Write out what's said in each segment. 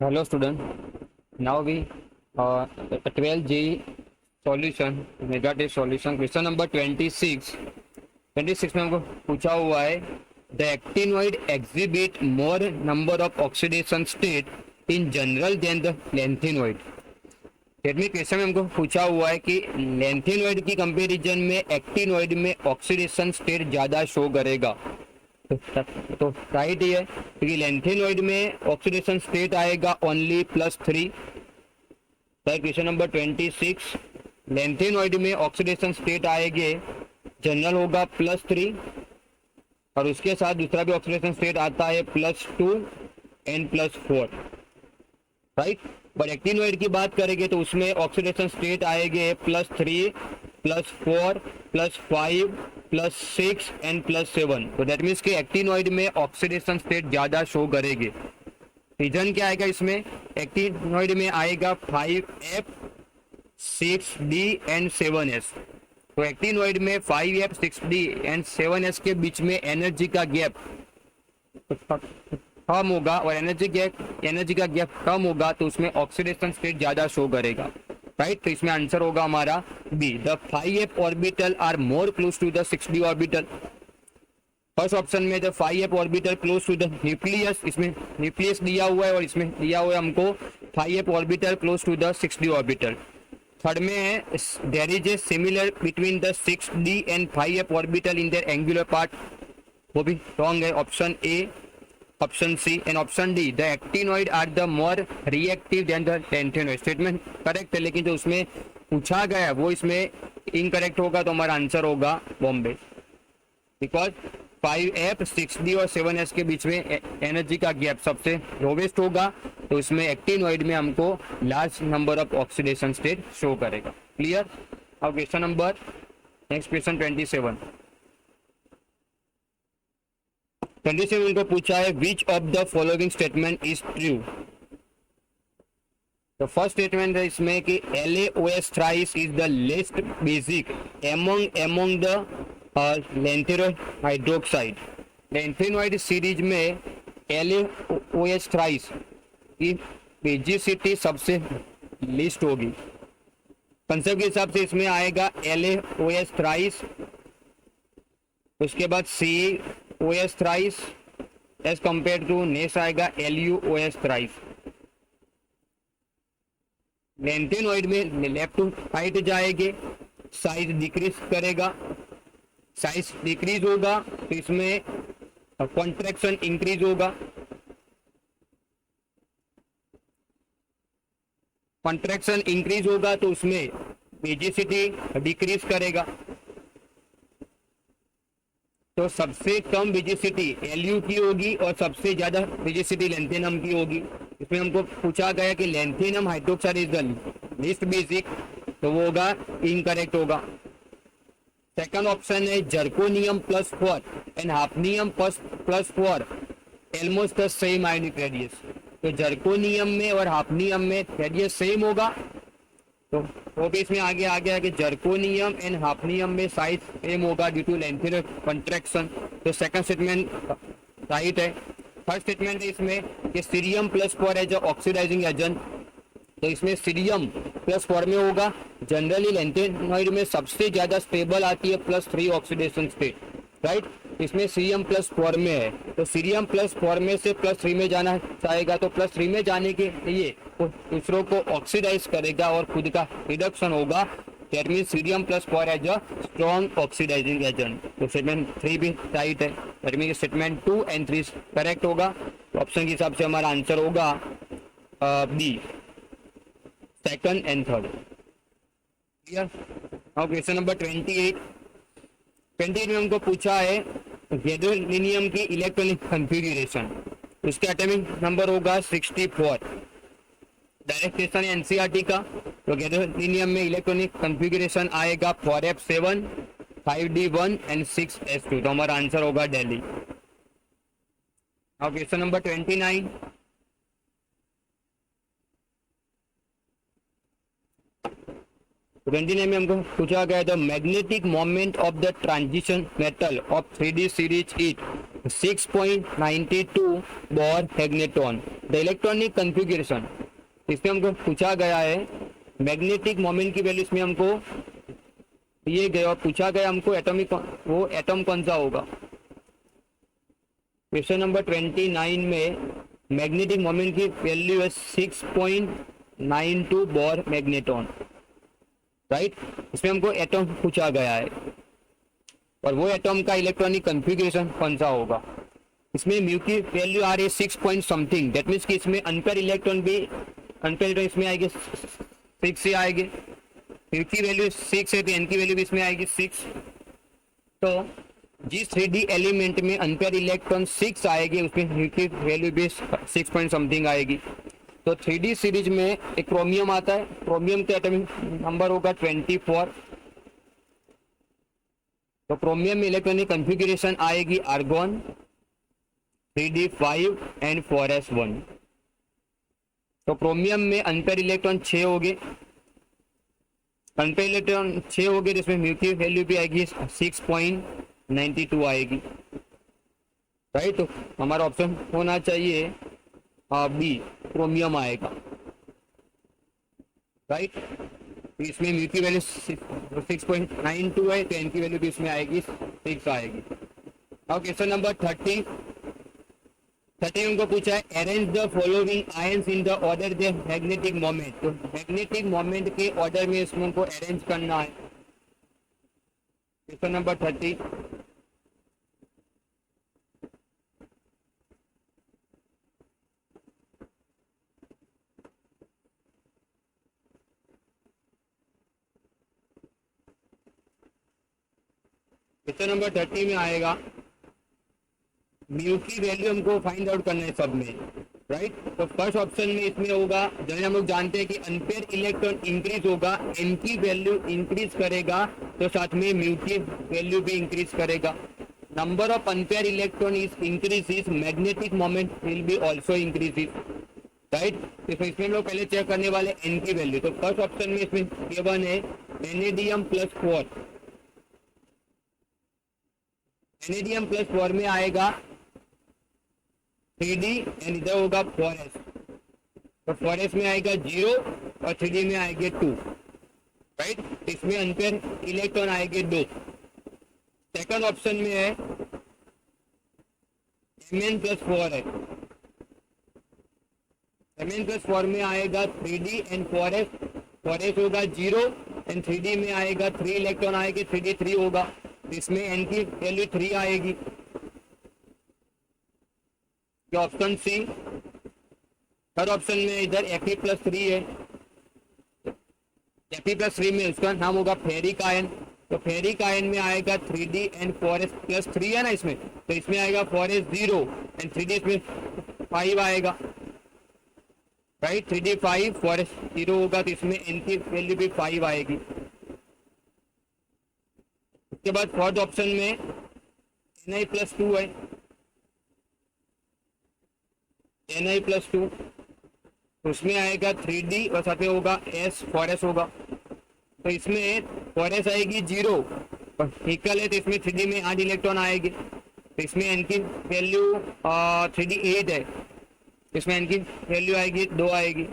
Hello student. Now we 12 G solution negative solution question number 26. 26 में हमको पूछा हुआ है the actinoid exhibit more number of oxidation state in general than the lantanoid. में question में हमको पूछा हुआ है कि लैंथेनॉइड की कंपैरिजन में एक्टिनॉइड में ऑक्सीडेशन स्टेट ज्यादा शो करेगा। तो राइट ही है क्योंकि लैंथेनॉइड में ऑक्सीडेशन स्टेट आएगा ओनली +3। क्वेश्चन नंबर 26 लैंथेनॉइड में ऑक्सीडेशन स्टेट आएंगे जनरल होगा +3 और उसके साथ दूसरा भी ऑक्सीडेशन स्टेट आता है +2 एंड +4 राइट। पर एक्टिनॉइड की बात करेंगे तो उसमें ऑक्सीडेशन स्टेट आएंगे +3 +4 +5 +6 एंड +7। तो दैट मीन्स कि एक्टिनॉइड में ऑक्सीडेशन स्टेट ज्यादा शो करेंगे। रीजन क्या आएगा इसमें? एक्टिनॉइड में आएगा 5F 6D एंड 7S। तो एक्टिनॉइड में 5F 6D एंड 7S के बीच में एनर्जी का गैप कम होगा और एनर्जी का गैप कम होगा तो उसमें ऑक्सीडेशन स्टेट ज्यादा शो करेगा राइट। तो इसमें आंसर होगा हमारा B, the 5F orbital are more close to the 6D orbital. First option में the 5F orbital close to the nucleus, इसमें न्यूक्लियस दिया हुआ है और इसमें दिया हुआ है हमको 5F orbital close to the 6D orbital. Third में है there is a similar between the 6D and 5F orbital in their angular part, वो भी रॉन्ग है। Option A, option C and option D the actinoid are the more reactive than the lanthanoid. Statement correct है लेकिन जो उसमें पूछा गया है वो इसमें इनकरेक्ट होगा। तो हमारा आंसर होगा बॉम्बे, बिकॉज 5F 6D और 7S के बीच में एनर्जी का गैप सबसे लोवेस्ट होगा तो इसमें एक्टिनॉइड में हमको large number of oxidation state show करेगा। क्लियर। अब क्वेश्चन नंबर नेक्स्ट क्वेश्चन 27 को पूछा है which of the following statement is true. तो फर्स्ट स्टेटमेंट है इसमें कि LaOH thrice is the लेस्ट basic among the lanthanoid hydroxide. Lanthanoid series में LaOH thrice की बेसिसिटी सबसे लिस्ट होगी। कंसेप्ट के हिसाब से इसमें आएगा LaOH thrice, उसके बाद COH thrice as compare to next आएगा LuOH thrice। लैंथेनॉइड में लेफ्ट टू राइट जाएंगे, साइज डिक्रीज करेगा, साइज डिक्रीज होगा तो इसमें कॉन्ट्रैक्शन इंक्रीज होगा, कॉन्ट्रैक्शन इंक्रीज होगा तो उसमें बेसिसिटी डिक्रीज करेगा। तो सबसे कम बेसिसिटी Lu की होगी और सबसे ज्यादा बेसिसिटी लैंथेनम की होगी। इसमें हमको पूछा गया कि lanthanum hydroxide is the least basic, तो वो होगा इनकरेक्ट होगा। सेकंड ऑप्शन है zirconium +4 and hafnium +4 almost the same ionic radius. तो जर्कोनियम में और हाफनियम में रेडियस सेम होगा तो वो भी इसमें आगे जर्कोनियम एंड हाफनियम में साइज सेम होगा ड्यू टू लैंथेनॉइड कंट्रैक्शन। तो सेकंड स्टेटमेंट राइट है। थर्ड स्टेटमेंट है इसमें कि सीरियम +4 है जो ऑक्सीडाइजिंग एजेंट, तो इसमें सीरियम +4 में होगा। जनरली लैंथेनॉइड में सबसे ज्यादा स्टेबल आती है +3 ऑक्सीडेशन स्टेट राइट। इसमें सीरियम +4 में है तो सीरियम +4 में से +3 में जाना चाहेगा तो +3 में जाने के लिए दूसरों को ऑक्सीडाइज करेगा और खुद का रिडक्शन होगा। That means cerium +4 as a strong oxidising agent. तो स्टेटमेंट 3 भी राइट है। That means statement 2 and 3 correct होगा। ऑप्शन के हिसाब से हमारा आंसर होगा B, second and third. Clear. Now question number 28 में हमको पूछा है गैडोलिनियम की इलेक्ट्रॉनिक कॉन्फ़िगरेशन, उसके एटॉमिक नंबर होगा 64। डायरेक्ट क्वेश्चन है एनसीईआरटी का। तो गैडोलिनियम में इलेक्ट्रॉनिक कॉन्फ़िगरेशन आएगा 4f7 5d1 एंड 6s2। तो हमारा आंसर होगा दिल्ली। अब क्वेश्चन नंबर 29 में हमको पूछा गया the magnetic moment of the transition metal of 3D series is. 6.92 bore magnetron. The electronic configuration, इसमें हमको पूछा गया है मैग्नेटिक मोमेंट की वैल्यू, इसमें हमको ये गया पूछा गया हमको एटॉमिक, वो एटम कौन सा होगा। क्वेश्चन नंबर 29 में मैग्नेटिक मोमेंट की वैल्यू है 6.92 बोर मैग्नेट्रॉन, राइट। इसमें हमको एटम पूछा गया है और वो एटम का इलेक्ट्रॉनिक कन्फिग्रेशन कौन सा होगा। इसमें म्यू की वैल्यू आ रही है 6 पॉइंट समथिंग, दैट मीन्स कि इसमें अनपेयर इलेक्ट्रॉन भी, अनपेयर इलेक्ट्रॉन इसमें आएगी 6 से आएगी। म्यू की वैल्यू 6 है तो एन की वैल्यू भी इसमें आएगी 6। तो जिस 3D एलिमेंट में अनपेयर इलेक्ट्रॉन 6 आएगी उसमें म्यू की वैल्यू भी 6 पॉइंट समथिंग आएगी। तो 3D सीरीज में एक क्रोमियम आता है, क्रोमियम का एटॉमिक नंबर होगा 24। तो क्रोमियम में इलेक्ट्रॉनिक कन्फिग्रेशन आएगी आर्गोन 3d5 एंड 4s1। तो क्रोमियम में अनपेयर इलेक्ट्रॉन 6 हो गए, अनपेयर इलेक्ट्रॉन 6 हो गए, जिसमें म्यू की वैल्यू भी आएगी 6.92 आएगी, राइट। तो हमारा ऑप्शन होना चाहिए बी, क्रोमियम आएगा, राइट। इसमें म्यू की वैल्यू 6.92 है तो एन की वैल्यू भी इसमें आएगी 6 आएगी। अब क्वेश्चन नंबर 30 उनको पूछा है arrange the following ions in the order the magnetic moment. तो मैग्नेटिक मोमेंट के ऑर्डर में इसमें को अरेंज करना है। क्वेश्चन नंबर 30, क्वेश्चन नंबर 30 में आएगा म्यू की वैल्यू हमको फाइंड आउट करना है सब में, राइट। तो फर्स्ट ऑप्शन में इसमें होगा, जैसे हम लोग जानते हैं कि अनपेयर इलेक्ट्रॉन इंक्रीज होगा, एन की वैल्यू इंक्रीज करेगा तो साथ में म्यू की वैल्यू भी इंक्रीज करेगा। Number of unpaired electron is increase, magnetic moment will be also increase, right. तो इसमें हम लोग पहले चेक करने वाले एन की वैल्यू। तो फर्स्ट ऑप्शन में इसमें गिवन है वेनेडियम +4, वेनेडियम +4 में आएगा 3D एंड इधर होगा 4s। तो 4s में आएगा 0 और 3D में आएंगे 2, राइट। इसमें अनपेयर इलेक्ट्रॉन आएंगे 2। सेकंड ऑप्शन में है Mn+4 है, Mn+4 में आएगा 3D एंड 4s, 4s होगा 0 एंड 3D में आएगा 3 इलेक्ट्रॉन आएंगे, 3D 3 होगा, इसमें n की वैल्यू 3 आएगी। Option C. थर्ड ऑप्शन में इधर Fe+3 है, Fe+3 में उसका नाम होगा फेरिक आयन। तो फेरिक आयन में आएगा 3D एंड 4s+3 है ना इसमें, तो इसमें आएगा 4s 0 एंड 3D इसमें 5 आएगा, राइट। 3D 5, 4s 0 होगा तो इसमें n की वैल्यू भी 5 आएगी। उसके बाद फोर्थ ऑप्शन में Ni+2 है, Ni+2 उसमें आएगा 3D और साथ में होगा S, 4s होगा। तो इसमें 4s आएगी 0 और निकल है तो इसमें 3D में 8 इलेक्ट्रॉन आएंगे, तो इसमें n की वैल्यू 3D 8 है, इसमें n की वैल्यू आएगी 2 आएगी,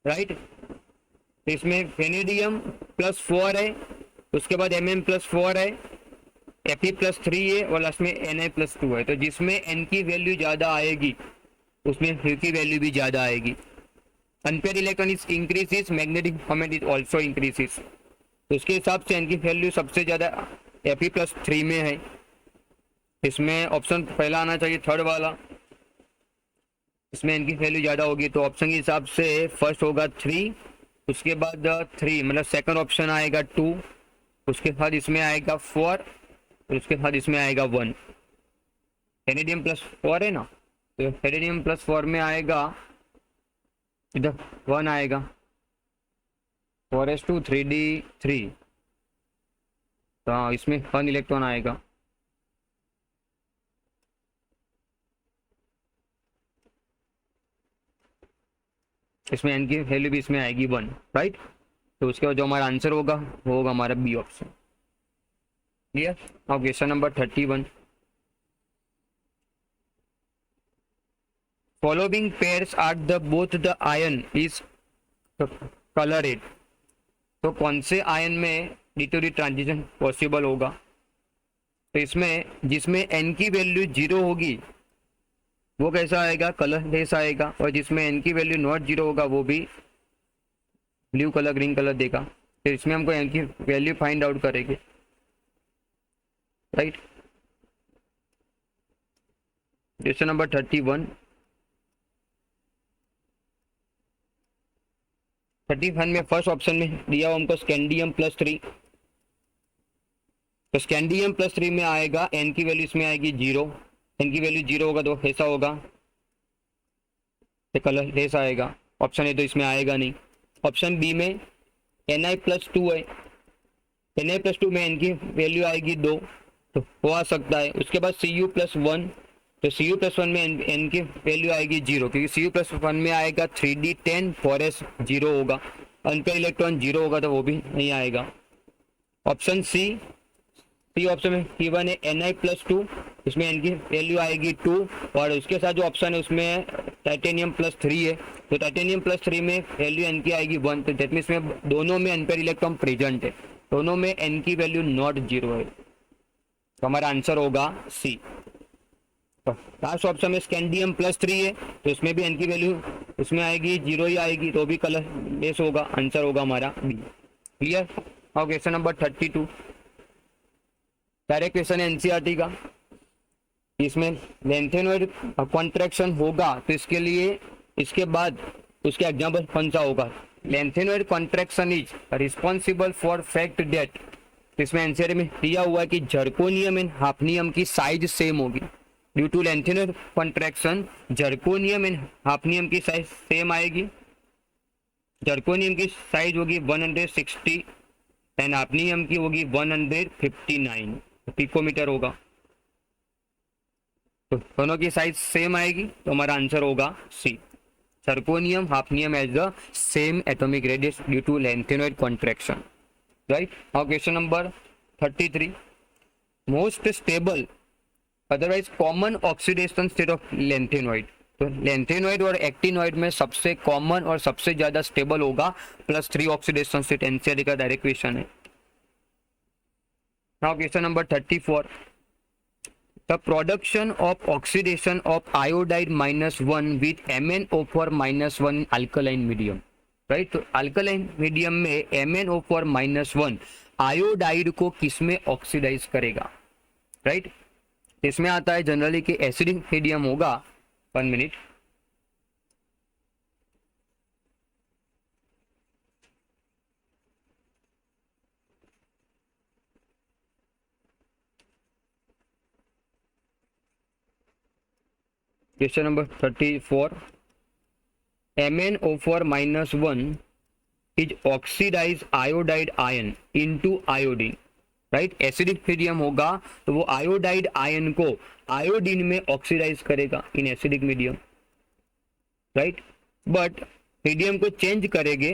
राइट। तो इसमें वेनेडियम +4 है, उसके बाद Mn+4 है, Fe+3 है और लास्ट में Ni+2 है। तो जिसमें n की वैल्यू ज़्यादा आएगी उसमें Fe की वैल्यू भी ज़्यादा आएगी। Unpaired electron is increases, magnetic moment is also increases. तो उसके हिसाब से n की वैल्यू सबसे ज़्यादा Fe+3 में है। इसमें ऑप्शन पहला आना चाहिए, थर्ड वाला, इसमें n की वैल्यू ज़्यादा होगी। तो ऑप्शन के हिसाब से फर्स्ट होगा 3, उसके बाद 3 मतलब सेकंड ऑप्शन आएगा 2, उसके बाद इसमें आएगा 4, उसके बाद इसमें आएगा 1। Vanadium+4 है ना, तो Vanadium+4 में आएगा इधर 1 आएगा, 4s2 3D 3, तो इसमें 1 इलेक्ट्रॉन आएगा। इसमें n की वैल्यू भी इसमें आएगी 1, राइट। तो उसके बाद जो हमारा आंसर होगा वो होगा हमारा बी ऑप्शन। क्लियर। अब question number 31, following pairs are the both the ion is coloured. तो कौन से आयन में D to D transition possible होगा? तो इसमें जिसमें एन की वैल्यू 0 होगी वो कैसा आएगा? कलरलेस आएगा। और जिसमें एन की वैल्यू नॉट 0 होगा वो भी ब्लू कलर ग्रीन कलर देगा। तो इसमें हमको एन की वैल्यू फाइंड आउट करेंगे, राइट। क्वेश्चन नंबर 31 में फर्स्ट ऑप्शन में दिया हुआ हमको स्कैंडियम +3। तो स्कैंडियम +3 में आएगा एन की वैल्यू इसमें आएगी 0। एन की वैल्यू 0 होगा तो कैसा होगा? तो कलरलेस आएगा। ऑप्शन ए तो इसमें आएगा नहीं। ऑप्शन बी में Na+2 है। Na+2 में एन की वैल्यू आएगी 2, तो वो आ सकता है। उसके बाद Cu+1, तो Cu+1 में एन की वैल्यू आएगी 0, क्योंकि Cu+1 में आएगा 3d10 4s 0 होगा। अनपेयर इलेक्ट्रॉन 0 होगा तो वो भी नहीं आएगा। ऑप्शन सी ऑप्शन में गिवन है Ni+2, इसमें एन की वैल्यू आएगी 2, और उसके साथ जो ऑप्शन है उसमें टाइटेनियम +3 है। तो टाइटेनियम +3 में वैल्यू एन की आएगी 1। तो दैट मीन्स में दोनों में अनपेयर इलेक्ट्रॉन प्रेजेंट है, दोनों में एन की वैल्यू नॉट 0 है। तो हमारा आंसर होगा सी। लास्ट ऑप्शन में स्कैंडियम +3 है, तो इसमें भी एन की वैल्यू उसमें आएगी 0 ही आएगी, तो भी कलरलेस होगा। आंसर होगा हमारा बी। क्लियर? और क्वेश्चन नंबर 32 डायरेक्ट क्वेश्चन है एनसीईआरटी का। इसमें लेंथेनॉइड कॉन्ट्रैक्शन होगा तो इसके लिए इसके बाद उसके एग्जाम्पल कौन सा होगा? Lanthanoid contraction is responsible for fact that. इसमें एनसीईआरटी में दिया हुआ है कि जर्कोनियम एंड हाफनियम की साइज सेम होगी। Due to lanthanoid contraction zirconium and hafnium की साइज सेम आएगी। जर्कोनियम की साइज होगी 160 एंड हाफनियम की होगी 159 पिकोमीटर होगा। तो दोनों की साइज सेम आएगी, तो हमारा आंसर होगा C. Zirconium hafnium has the same atomic radius due to lanthanoid contraction, right. Now question number 33 most stable otherwise common oxidation state of lanthanoid. तो लेंथेनॉइड और एक्टिनॉइड में सबसे कॉमन और सबसे ज्यादा स्टेबल होगा +3 ऑक्सीडेशन स्टेट। एनसीईआरटी का direct question है। Now question number 34. The production of oxidation of iodide -1 with MnO4 -1 alkaline medium, right? तो alkaline medium में MnO4 -1 आयोडाइड को किसमें ऑक्सीडाइज करेगा, राइट? इसमें आता है जनरली कि एसिडिक मीडियम होगा। 1 minute. Question number 34. MnO4 -1 is oxidized iodide ion into iodine, right? Acidic medium होगा तो वो आयोडाइड आयन को आयोडीन में ऑक्सीडाइज करेगा in acidic medium, right. But medium को चेंज करेंगे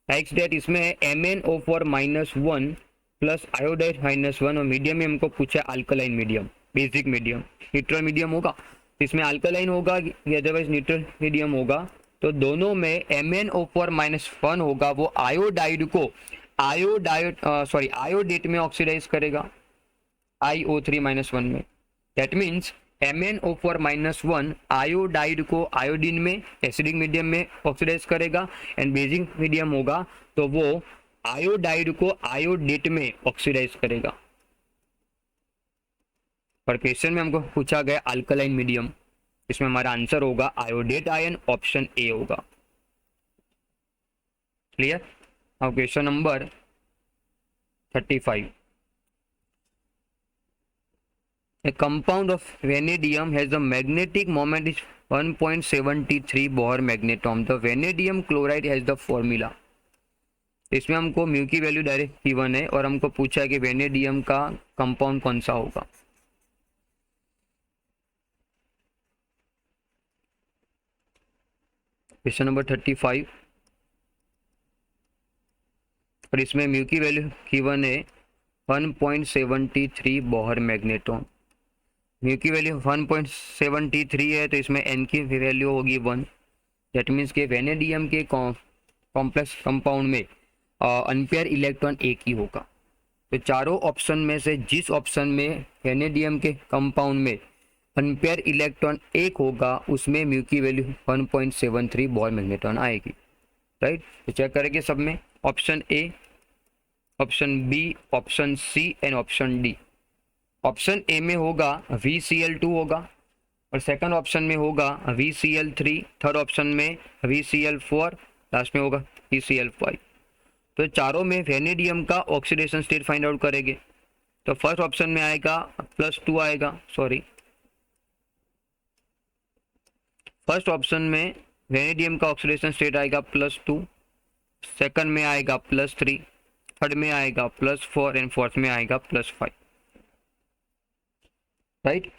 लाइक दैट। इसमें है MnO4 -1 प्लस आयोडाइड -1, और मीडियम में हमको पूछा alkaline medium, basic medium, neutral medium होगा। इसमें अल्कलाइन होगा या अदरवाइज न्यूट्रल मीडियम होगा। तो दोनों में MnO4 -1 होगा, वो आयोडाइड को आयोडेट में ऑक्सीडाइज करेगा IO3 -1 में। दैट मीन्स MnO4 -1 आयोडाइड को आयोडीन में एसिडिक मीडियम में ऑक्सीडाइज करेगा, एंड बेसिक मीडियम होगा तो वो आयोडाइड को आयोडेट में ऑक्सीडाइज करेगा। पर क्वेश्चन में हमको पूछा गया अल्कलाइन मीडियम, इसमें हमारा आंसर होगा आयोडेट आयन, ऑप्शन ए होगा। क्लियर? अब question number 35. A compound of vanadium has a magnetic moment is 1.73 Bohr magneton. The vanadium chloride has the formula. इसमें हमको म्यू की वैल्यू डायरेक्ट गिवन है और हमको पूछा है कि वेनेडियम का कंपाउंड कौन सा होगा। क्वेश्चन नंबर 35 और इसमें म्यू की वैल्यू गिवन है 1.73 बोहर मैग्नेटॉन। म्यू की वैल्यू 1.73 है, तो इसमें एन की वैल्यू होगी 1। दैट मीन्स के वेनेडियम के कॉम्प्लेक्स कंपाउंड में अनपेयर इलेक्ट्रॉन एक ही होगा। तो चारों ऑप्शन में से जिस ऑप्शन में वेनेडियम के कंपाउंड में अनपेयर इलेक्ट्रॉन एक होगा उसमें म्यू की वैल्यू 1.73 बोर मैग्नेट्रॉन आएगी। राइट, तो चेक करेंगे सब में, option A, option B, option C and option D. Option A में होगा VCl2 होगा, और सेकंड ऑप्शन में होगा VCl3, थर्ड ऑप्शन में VCl4, लास्ट में होगा VCl5। तो चारों में वेनेडियम का ऑक्सीडेशन स्टेट फाइंड आउट करेंगे। तो फर्स्ट ऑप्शन में आएगा +2 आएगा, फर्स्ट ऑप्शन में वेनेडियम का ऑक्सीडेशन स्टेट आएगा +2, सेकंड में आएगा +3, थर्ड में आएगा +4 एंड फोर्थ में आएगा +5। राइट,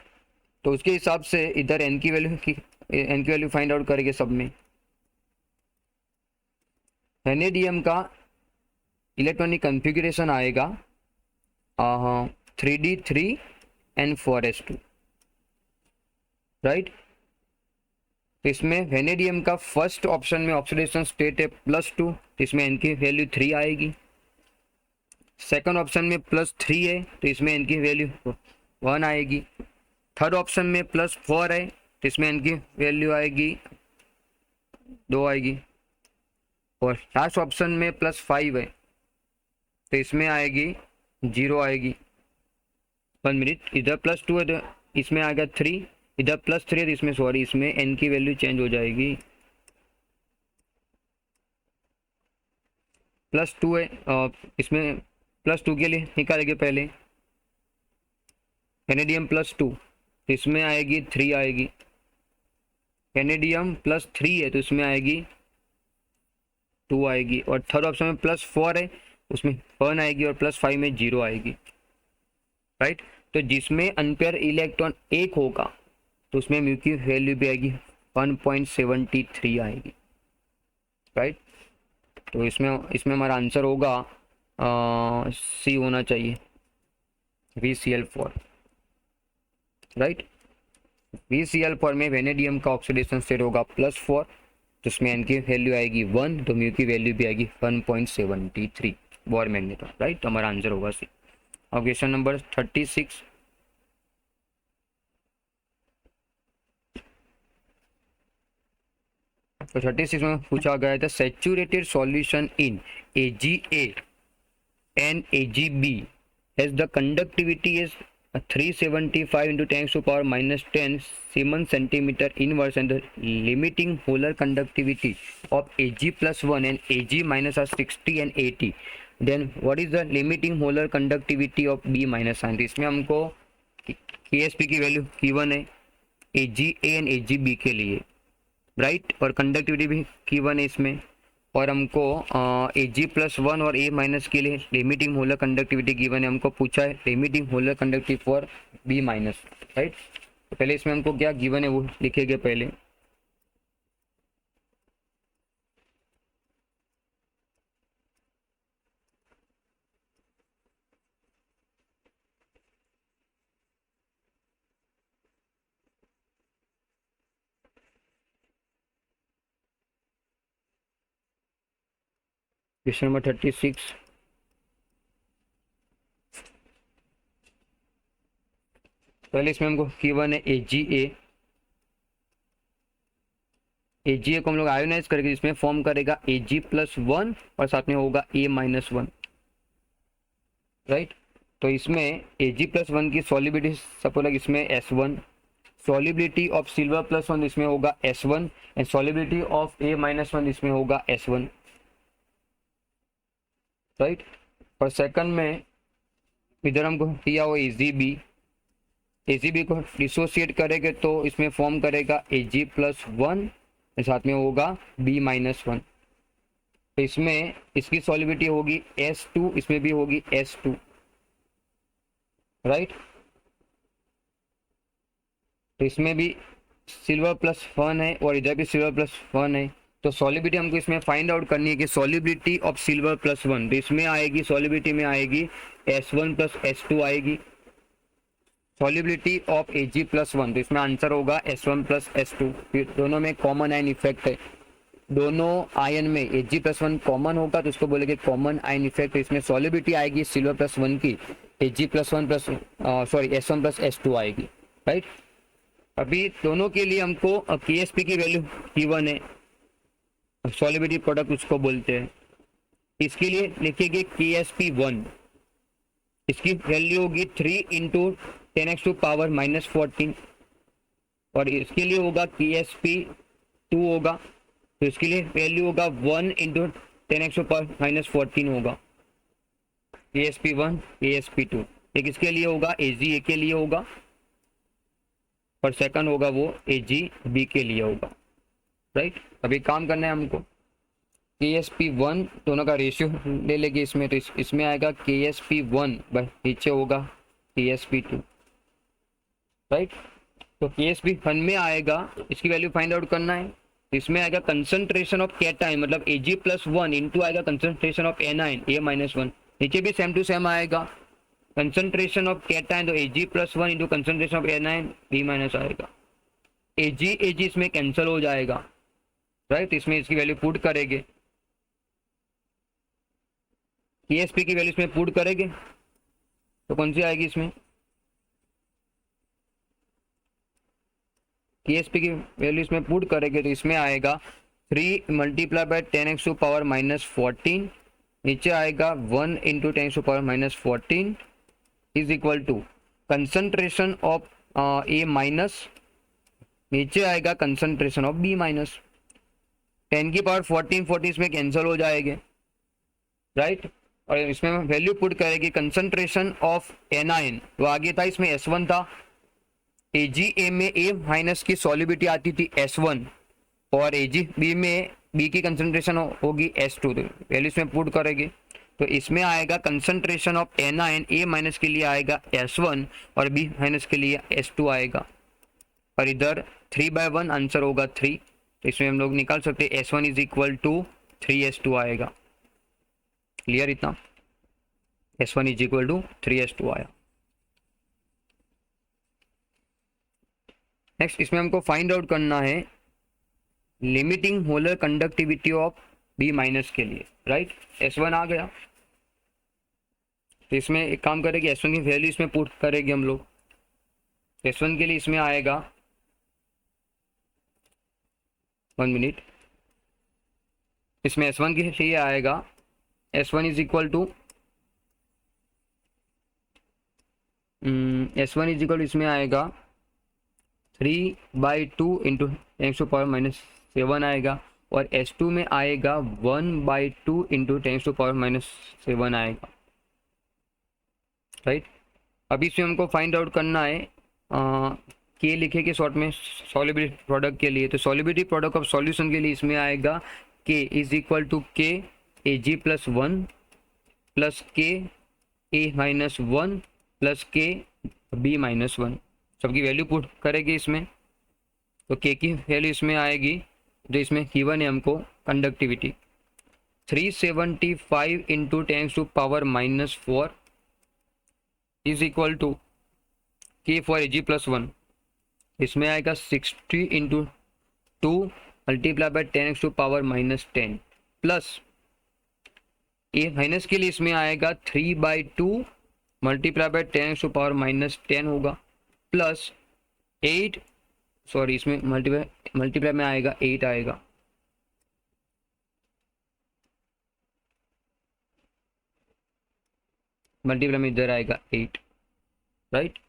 तो उसके हिसाब से इधर एन की वैल्यू फाइंड आउट करेंगे सब में। वेनेडियम का इलेक्ट्रॉनिक कॉन्फ़िगरेशन आएगा 3d3 एंड 4s2। राइट, तो इसमें वेनेडियम का फर्स्ट ऑप्शन में ऑक्सीडेशन स्टेट है +2, तो इसमें एन की वैल्यू 3 आएगी। सेकंड ऑप्शन में +3 है, तो इसमें एन की वैल्यू 1 आएगी। थर्ड ऑप्शन में +4 है, तो इसमें एन की वैल्यू आएगी 2 आएगी। और लास्ट ऑप्शन में +5 है, तो इसमें आएगी 0 आएगी। 1 मिनट, इधर +2 है तो इसमें आएगा 3, इधर +3 है तो इसमें एन की वैल्यू चेंज हो जाएगी। +2 है, इसमें +2 के लिए निकालेंगे पहले वेनेडियम +2, तो इसमें आएगी 3 आएगी। वेनेडियम +3 है तो इसमें आएगी 2 आएगी। और थर्ड ऑप्शन में +4 है, उसमें 1 आएगी, और +5 में 0 आएगी। राइट, तो जिसमें अनपेयर इलेक्ट्रॉन एक होगा तो उसमें म्यू की वैल्यू भी आएगी 1.73 आएगी। राइट, तो इसमें हमारा आंसर होगा सी होना चाहिए, VCl4। राइट, VCl4 में वेनेडियम का ऑक्सीडेशन स्टेट होगा +4, जिसमें एन की वैल्यू आएगी 1, तो म्यू की वैल्यू भी आएगी 1.73 बोर मैग्नेट्रॉन। राइट, तो हमारा आंसर होगा सी। अब क्वेश्चन नंबर 36। तो 36 में पूछा गया था saturated solution in AgA and AgB has the conductivity is 375 into 10⁻⁻10 Siemens centimeter inverse, and the limiting molar conductivity of Ag+1 and Ag- are 60 and 80. Then what is the limiting molar conductivity of B-? तो इसमें हमको Ksp की value given है Ag and Ag के लिए। Right, और conductivity भी given है इसमें, और हमको Ag+1 और A- के लिए लिमिटिंग मोलर कंडक्टिविटी गिवन है। हमको पूछा है limiting molar conductivity for B-। Right, तो पहले इसमें हमको क्या गिवन है वो लिखेंगे पहले। Question number 36। पहले इसमें हमको गिवन है AgA को हम लोग आयोनाइज करेंगे, जिसमें फॉर्म करेगा Ag+1 और साथ में होगा A-1। राइट, तो इसमें Ag+1 की सॉल्युबिलिटी सपोज लाइक इसमें S1, सॉल्युबिलिटी ऑफ सिल्वर+1 इसमें होगा S1, and solubility of A-1 इसमें होगा S1। राइट, और सेकंड में इधर हमको दिया हुआ AgB को डिसोसिएट करेंगे तो इसमें फॉर्म करेगा Ag+1, साथ में होगा B-1। तो इसमें इसकी सॉल्युबिलिटी होगी S2, इसमें भी होगी S2। राइट, तो इसमें भी सिल्वर+1 है और इधर भी सिल्वर+1 है। तो सॉल्युबिलिटी हमको इसमें फाइंड आउट करनी है कि सॉल्युबिलिटी ऑफ सिल्वर+1, तो इसमें आएगी सॉल्युबिलिटी में आएगी S1 + S2 आएगी। सॉल्युबिलिटी ऑफ Ag+1, तो इसमें आंसर होगा S1 प्लस S2। फिर दोनों में कॉमन आयन इफेक्ट है, दोनों आयन में Ag+1 कॉमन होगा तो उसको बोलेंगे कॉमन आयन इफेक्ट। इसमें सॉल्युबिलिटी आएगी Cl+1 की Ag+1 plus S1 plus S2 आएगी, राइट। अभी दोनों के लिए हमको Ksp की वैल्यू गिवन है, सॉल्युबिलिटी प्रोडक्ट उसको बोलते हैं। इसके लिए लिखेंगे Ksp1, इसकी वैल्यू होगी 3 इंटू 10⁻⁻14, और इसके लिए होगा Ksp2 होगा, तो इसके लिए वैल्यू होगा 1 इंटू 10⁻⁻14 होगा Ksp1 Ksp2। एक इसके लिए होगा Ag के लिए होगा, और सेकंड होगा वो Ag के लिए होगा, राइट। अभी काम करना है हमको, Ksp1 दोनों का रेशियो ले लेंगे इसमें, तो इसमें आएगा Ksp1 नीचे होगा Ksp2, राइट। तो Ksp1 में आएगा, इसकी वैल्यू फाइंड आउट करना है, इसमें आएगा कंसंट्रेशन ऑफ कैटायन मतलब Ag+1 इंटू आएगा कंसंट्रेशन ऑफ एनायन A-1, नीचे भी सेम टू सेम आएगा कंसंट्रेशन ऑफ कैटायन, तो Ag+1 into concentration of anion B- आएगा। Ag इसमें कैंसिल हो जाएगा, राइट। इसमें इसकी वैल्यू पुट करेंगे, Ksp की वैल्यू इसमें पुट करेंगे तो कौन सी आएगी, इसमें Ksp की वैल्यू इसमें पुट करेंगे तो इसमें आएगा 3 मल्टीप्लाई बाय 10⁻⁻14, नीचे आएगा 1 into 10⁻⁻14 is equal to concentration of A-, नीचे आएगा कंसंट्रेशन ऑफ B-। 10⁻14 इसमें कैंसिल हो जाएंगे, राइट। और इसमें वैल्यू पुट करेगी कंसंट्रेशन ऑफ एनायन, तो आगे था इसमें S1 था, Ag में A- की सॉल्युबिलिटी आती थी S1, और Ag में B की कंसंट्रेशन होगी S2, तो वैल्यू इसमें पुट करेंगे तो इसमें आएगा कंसंट्रेशन ऑफ एनायन A- के लिए आएगा S1 और B- के लिए S2 आएगा, और इधर 3/1 आंसर होगा 3, तो इसमें हम लोग निकाल सकते हैं S1 is equal to 3S2 आएगा। क्लियर इतना, S1 is equal to 3S2 आया। नेक्स्ट इसमें हमको फाइंड आउट करना है limiting molar conductivity of B- के लिए, राइट। S1 आ गया, तो इसमें एक काम करेंगे S1 की वैल्यू इसमें पुट करेंगे हम लोग। S1 के लिए इसमें आएगा 1 मिनट, इसमें S1 के लिए आएगा S1 इज इक्वल टू इसमें आएगा 3/2 इंटू 10⁻⁻7 आएगा, और S2 में आएगा 1/2 इंटू 10⁻⁻7 आएगा, राइट। अभी इसमें हमको फाइंड आउट करना है के लिखेंगे शॉर्ट में सॉल्युबिलिटी प्रोडक्ट के लिए, तो सॉल्युबिलिटी प्रोडक्ट ऑफ सॉल्यूशन के लिए इसमें आएगा K is equal to K Ag+1 plus K A-1 plus K B-1, सबकी वैल्यू पुट करेंगे इसमें, तो K की वैल्यू इसमें आएगी जो इसमें गिवन है हमको conductivity 375 into 10⁻⁻4 is equal to K for Ag+1, इसमें आएगा 60 into 2 multiply by 10⁻⁻10 plus A- के लिए इसमें आएगा 3/2 मल्टीप्लाई बाय 10⁻⁻10 होगा, प्लस 8 सॉरी इसमें मल्टीप्लाई में आएगा 8 आएगा, मल्टीप्लाई में इधर आएगा 8, राइट,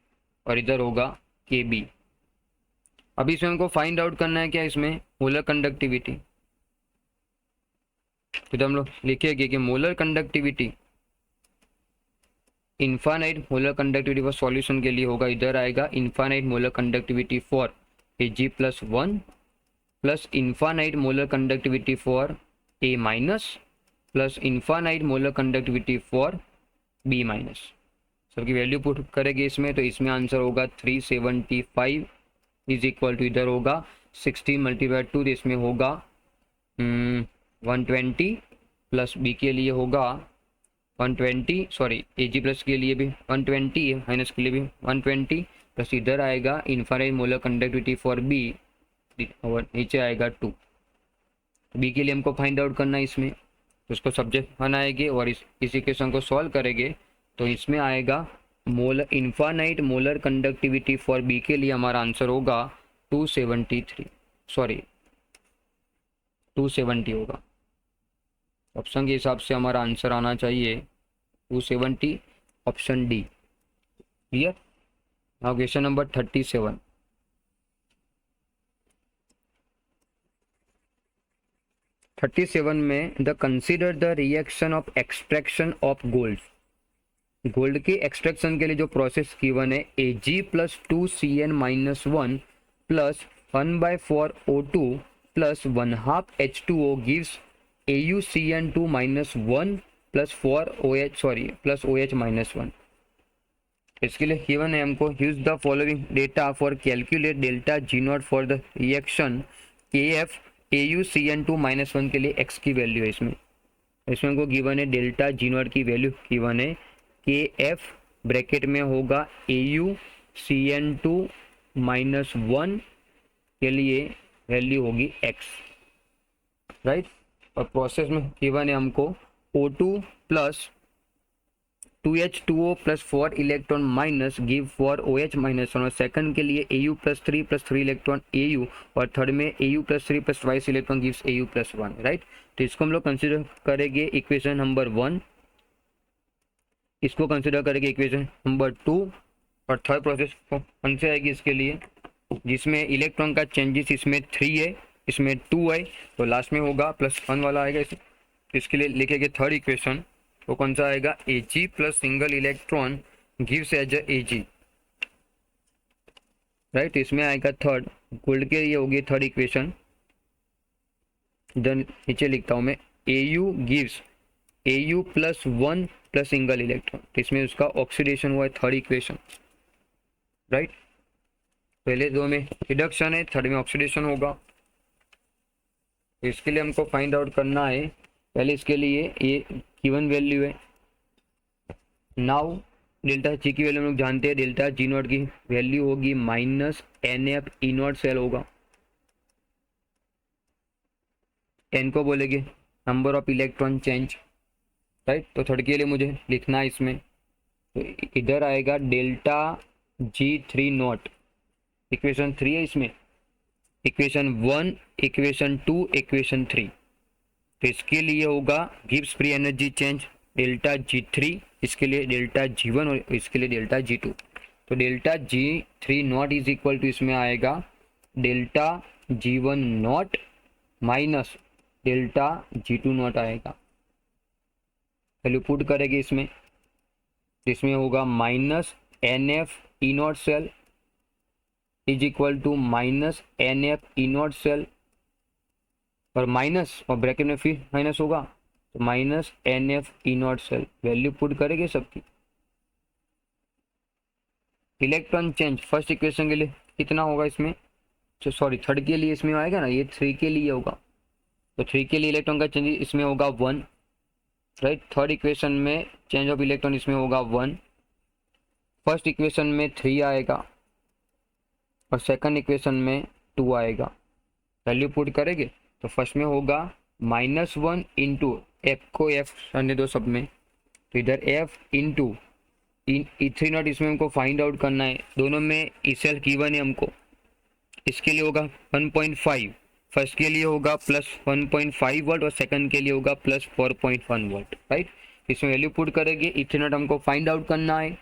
और इधर होगा KB। अभी इसमें हमको फाइंड आउट करना है क्या, इसमें मोलर कंडक्टिविटी, तो हम लोग लिखेंगे कि molar conductivity infinite molar conductivity for solution के लिए होगा, इधर आएगा infinite molar conductivity for Ag+1 plus infinite molar conductivity for A- plus infinite molar conductivity for B-। सबकी वैल्यू पुट करेंगे इसमें, तो इसमें आंसर होगा 375 इज इक्वल टू इधर होगा 16 मल्टीप्लाई 2, इसमें होगा 120 प्लस B के लिए होगा 120 सॉरी Ag+ के लिए भी 120 माइनस के लिए भी 120 प्लस इधर आएगा infinite molar conductivity for B और नीचे आएगा 2। बी के लिए हमको फाइंड आउट करना है इसमें, तो उसको सब्जेक्ट बनाएंगे और इस इक्वेशन को सॉल्व करेंगे। तो इसमें आएगा molar infinite molar conductivity for B के लिए हमारा आंसर होगा 270 होगा। ऑप्शन के हिसाब से हमारा आंसर आना चाहिए 270, option D. Clear. Now question number 37। में the consider the reaction of extraction of gold के एक्सट्रैक्शन के लिए जो प्रोसेस गिवन है Ag plus 2Cn-1 plus 1/4O2 plus 1/2 H2O gives AuCN2-1 plus 4OH इसके लिए गिवन है हमको use the following data for calculate delta G0 for the reaction KF AuCN2-1 के लिए x की वैल्यू है इसमें हमको गिवन है डेल्टा G0 की वैल्यू गिवन है KF ब्रैकेट में होगा AuCN2-1 के लिए वैल्यू होगी x, राइट। और प्रोसेस में गिवन है हमको O2 plus 2H2O plus 4 electron minus give 4 OH-1 और सेकंड के लिए Au प्लस 3 इलेक्ट्रॉन Au और थर्ड में Au plus 3 plus twice electron gives Au plus 1, right. तो इसको हम लोग कंसिडर करेंगे इक्वेशन नंबर 1, इसको कंसिडर करेंगे इक्वेशन नंबर 2 और थर्ड प्रोसेस कौन से आएगी इसके लिए जिसमें इलेक्ट्रॉन का चेंजेस इसमें 3 है इसमें 2 है तो लास्ट में होगा +1 वाला आएगा इसके लिए लिखेंगे थर्ड इक्वेशन। वो कौन सा आएगा Ag plus single electron gives as Ag, right. इसमें आएगा थर्ड गोल्ड के लिए होगी थर्ड इक्वेशन। देन नीचे लिखता हूं मैं Au gives Au plus 1 plus single electron, इसमें उसका ऑक्सीडेशन हुआ है थर्ड इक्वेशन, राइट। पहले दो में रिडक्शन है, थर्ड में ऑक्सीडेशन होगा। इसके लिए हमको फाइंड आउट करना है पहले इसके लिए ये गिवन वैल्यू है। नाउ डेल्टा G की वैल्यू हम लोग जानते हैं, डेल्टा G0 की वैल्यू होगी -NF E0 सेल होगा। n को बोलेंगे number of electron change, right. तो थर्ड के लिए मुझे लिखना है इसमें, तो इधर आएगा डेल्टा G3 नॉट, इक्वेशन 3 है इसमें, इक्वेशन 1 इक्वेशन 2 इक्वेशन 3। तो इसके लिए होगा gives free energy change delta G3, इसके लिए डेल्टा G1 और इसके लिए डेल्टा G2। तो delta G3 naught is equal to इसमें आएगा delta G1 naught minus delta G2 naught आएगा। वैल्यू पुट करेंगे इसमें होगा -NF E0 cell is equal to -NF E0 cell और माइनस और ब्रैकेट में फिर माइनस होगा तो -NF E0 cell. Value put करेंगे सबकी। इलेक्ट्रॉन चेंज फर्स्ट इक्वेशन के लिए कितना होगा इसमें, सॉरी थर्ड के लिए इसमें आएगा ना, ये 3 के लिए होगा तो 3 के लिए इलेक्ट्रॉन का चेंज इसमें होगा 1, राइट। थर्ड इक्वेशन में चेंज ऑफ इलेक्ट्रॉन इसमें होगा 1, फर्स्ट इक्वेशन में 3 आएगा और सेकंड इक्वेशन में 2 आएगा। वैल्यू पुट करेंगे तो फर्स्ट में होगा -1 इंटू एफ को एफ रहने दो सब में, तो इधर एफ इंटू E3 नॉट इसमें हमको फाइंड आउट करना है। दोनों में इसेल गिवन है हमको, इसके लिए होगा 1.5, फर्स्ट के लिए होगा +1.5 वोल्ट और सेकंड के लिए होगा +4.1 वोल्ट, राइट। इसमें वैल्यू पुट करेंगे, E3 नॉट हमको फाइंड आउट करना है।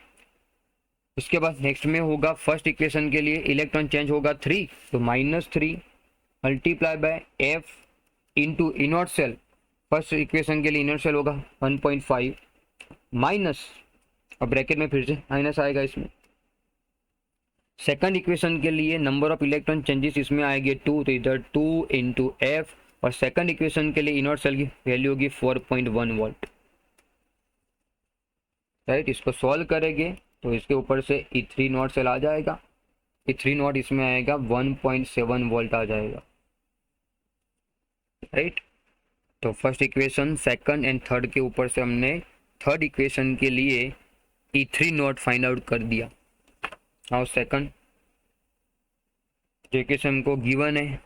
उसके बाद नेक्स्ट में होगा फर्स्ट इक्वेशन के लिए इलेक्ट्रॉन चेंज होगा 3, तो -3 multiply by F into E0 cell, first equation के लिए E0 सेल होगा 1.5 माइनस और ब्रैकेट में फिर से माइनस आएगा इसमें। सेकंड इक्वेशन के लिए नंबर ऑफ इलेक्ट्रॉन चेंजेस इसमें आएंगे 2, तो इधर 2 इंटू एफ और सेकंड इक्वेशन के लिए E0 सेल की वैल्यू होगी 4.1 वोल्ट, राइट। इसको सॉल्व करेंगे तो इसके ऊपर से E3 नॉट सेल आ जाएगा, E3 नॉट इसमें आएगा 1.7 वोल्ट आ जाएगा, राइट। तो first equation second and third के ऊपर से हमने थर्ड इक्वेशन के लिए E3 नॉट फाइंड आउट कर दिया। नाउ सेकंड जेके हमको गिवन है।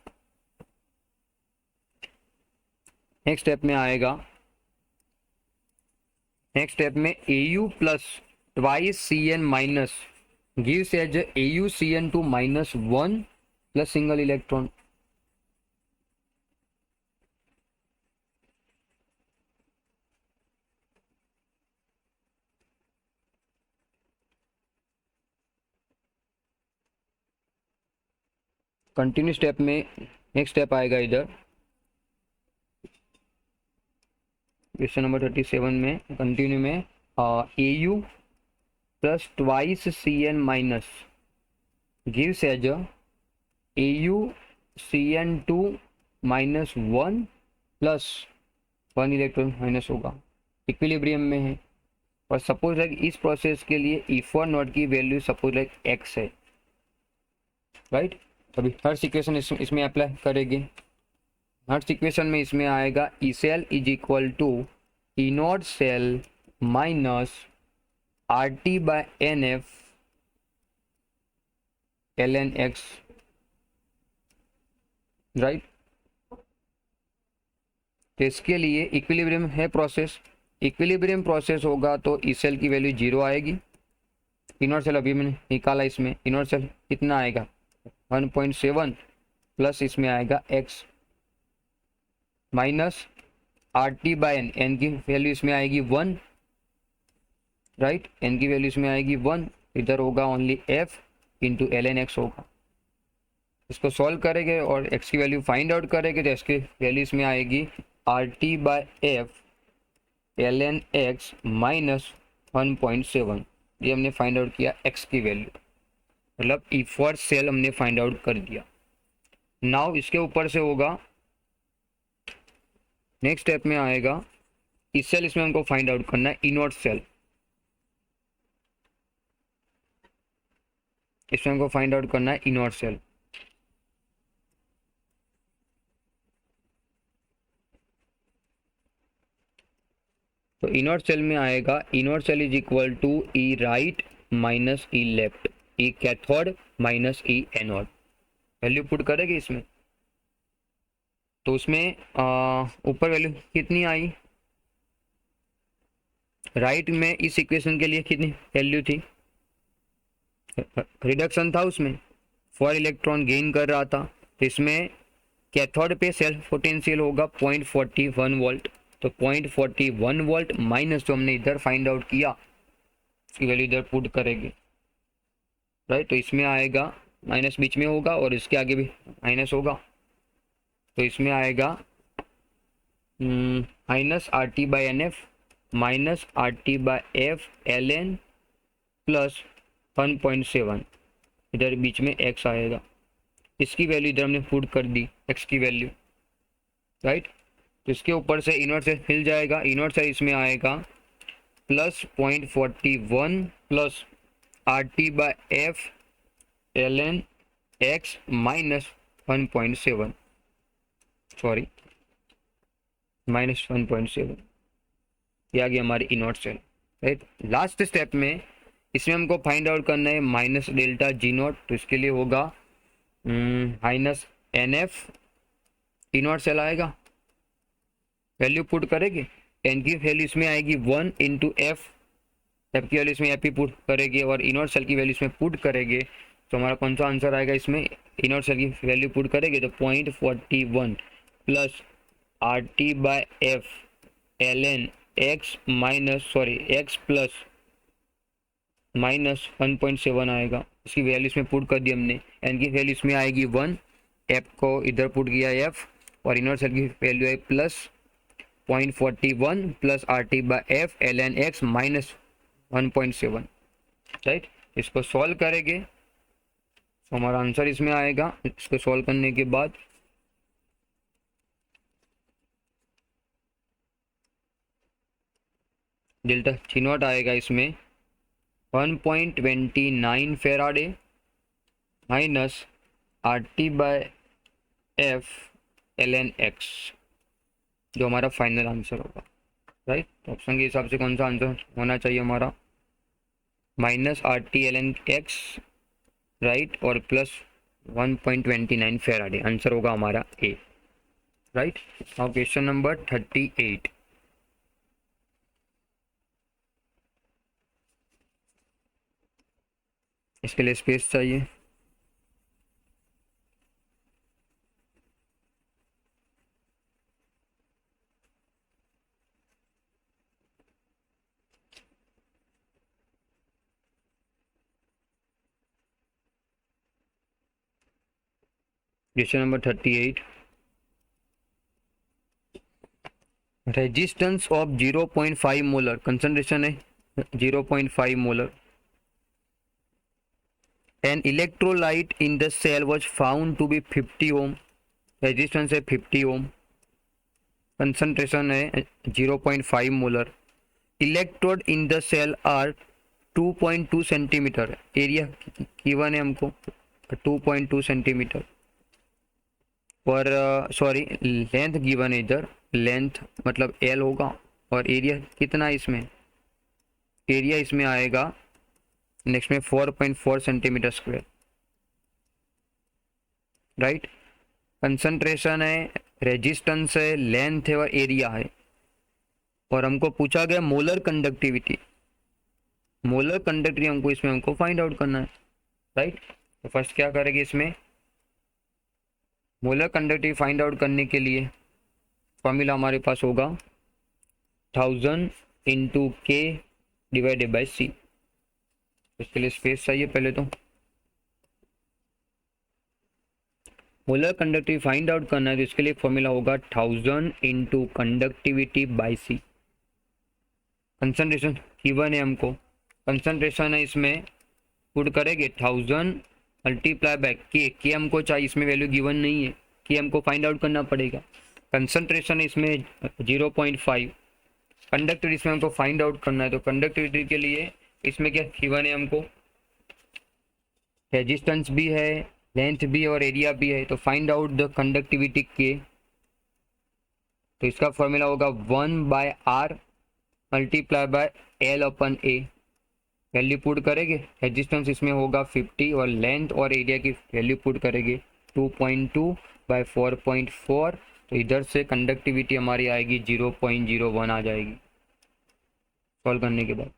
नेक्स्ट स्टेप में आएगा, नेक्स्ट स्टेप में AU plus twice CN minus gives as AuCN2 minus 1 plus single electron. Continue step में नेक्स्ट स्टेप आएगा इधर क्वेश्चन नंबर 37 में, कंटिन्यू में AU plus twice CN minus gives as AuCN2 minus 1 plus 1 electron minus होगा, equilibrium में है। और suppose like इस प्रोसेस के लिए E4 नॉट की वैल्यू सपोज लाइक x है, राइट। अभी थर्ड इक्वेशन इसमें अप्लाई करेंगे। थर्ड इक्वेशन में इसमें आएगा E cell is equal to E not cell minus RT by NF ln x, right. तो इसके लिए इक्विलिब्रियम है प्रोसेस, इक्विलिब्रियम प्रोसेस होगा तो ई सेल की वैल्यू 0 आएगी। ई नॉट सेल अभी मैंने निकाला, इसमें ई नॉट सेल कितना आएगा 1.7 प्लस इसमें आएगा x minus RT by n की वैल्यू इसमें आएगी 1, राइट। n की वैल्यू इसमें आएगी 1, इधर होगा only f into ln x होगा। इसको सॉल्व करेंगे और x की वैल्यू फाइंड आउट करेंगे तो इसकी वैल्यू इसमें आएगी RT by f ln x minus 1.7। ये हमने फाइंड आउट किया x की वैल्यू, मतलब E4 सेल हमने फाइंड आउट कर दिया। नाउ इसके ऊपर से होगा नेक्स्ट स्टेप में आएगा ई सेल, इसमें हमको फाइंड आउट करना है ई नॉट सेल। इसमें हमको फाइंड आउट करना है ई नॉट सेल। तो ई नॉट सेल में आएगा E not cell is equal to E right minus E left, E cathode minus E anode. Value put करेंगे इसमें, तो उसमें ऊपर वैल्यू कितनी आई, राइट में इस इक्वेशन के लिए कितनी वैल्यू थी, रिडक्शन था उसमें 4 इलेक्ट्रॉन गेन कर रहा था। तो इसमें कैथोड पे सेल्फ पोटेंशियल होगा 0.41 वोल्ट, तो 0.41 वोल्ट माइनस जो हमने इधर फाइंड आउट किया उसकी वैल्यू इधर पुट करेंगे, राइट। तो इसमें आएगा माइनस बीच में होगा और इसके आगे भी माइनस होगा, तो इसमें आएगा minus RT by NF minus RT by F ln plus 1.7, इधर बीच में x आएगा। इसकी वैल्यू इधर हमने पुट कर दी x की वैल्यू, राइट। तो इसके ऊपर से इनवर्ट से मिल जाएगा, इनवर्ट से इसमें आएगा plus 0.41 plus RT by F ln x minus 1.7, sorry minus 1.7, ये आ गया हमारी invert cell, right. Last step में इसमें हमको फाइंड आउट करना है माइनस डेल्टा G नॉट, तो इसके लिए होगा माइनस NF इनवर्ट सेल आएगा, वैल्यू पुट करेंगे, n की वैल्यू इसमें आएगी 1 इंटू f, f की वैल्यू इसमें f ही पुट करेंगे और इनवर्ट सेल की वैल्यू इसमें पुट करेंगे, तो हमारा कौन सा आंसर आएगा, इसमें इनवर्ट सेल की वैल्यू पुट करेंगे तो 0.41 plus RT by F ln x minus sorry x plus minus 1.7 आएगा। इसकी वैल्यू इसमें पुट कर दी हमने, n की वैल्यू इसमें आएगी 1, f को इधर पुट किया f और इनवर्ट सेल की वैल्यू है plus 0.41 plus RT by F ln x minus 1.7, right. इसको सॉल्व करेंगे तो हमारा आंसर इसमें आएगा। इसको सॉल्व करने के बाद डेल्टा G नॉट आएगा इसमें 1.29 faraday minus RT by F ln x, जो हमारा फाइनल आंसर होगा, राइट। तो ऑप्शन के हिसाब से कौन सा आंसर होना चाहिए हमारा, minus RT ln x right, और प्लस 1.29 फेराडे, आंसर होगा हमारा A. Right, now question number 38। इसके लिए स्पेस चाहिए। Question number 38, resistance of 0.5 molar, concentration है 0.5 molar, an electrolyte in the cell was found to B 50 ohm, resistance है 50 ohm, concentration है 0.5 molar, electrode in the cell are 2.2 centimetre, area given है हमको 2.2 centimetre, और sorry length given है इधर, length मतलब L होगा, और एरिया कितना इसमें, एरिया इसमें आएगा नेक्स्ट में 4.4 सेंटीमीटर स्क्वायर। राइट, कंसंट्रेशन है, रेजिस्टेंस है, लेंथ है और एरिया है, और हमको पूछा गया मोलर कंडक्टिविटी, मोलर कंडक्टिविटी हमको इसमें हमको फाइंड आउट करना है। राइट, तो फर्स्ट क्या करेंगे, इसमें मोलर कंडक्टिविटी फाइंड आउट करने के लिए फॉर्मूला हमारे पास होगा 1000 इंटू के डिवाइडेड बाई सी। इसके लिए स्पेस चाहिए पहले तो। मोलर कंडक्टिविटी फाइंड आउट करना है तो इसके लिए फॉर्मूला होगा 1000 into conductivity by C. Concentration given है हमको, कंसंट्रेशन है इसमें पुट करेंगे 1000 मल्टीप्लाई बाय के हमको चाहिए, इसमें वैल्यू गिवन नहीं है, के हमको फाइंड आउट करना पड़ेगा। कंसंट्रेशन इसमें 0.5, कंडक्टिविटी इसमें हमको फाइंड आउट करना है, तो कंडक्टिविटी के लिए इसमें क्या गिवन है हमको, रेजिस्टेंस भी है, लेंथ भी और एरिया भी है, तो फाइंड आउट द कंडक्टिविटी के, तो इसका फॉर्मूला होगा 1/r multiply by L upon A, value put करेंगे, रेजिस्टेंस इसमें होगा 50 और लेंथ और एरिया की वैल्यू पुट करेंगे 2.2 बाय 4.4, तो इधर से कंडक्टिविटी हमारी आएगी 0.01 आ जाएगी सॉल्व करने के बाद,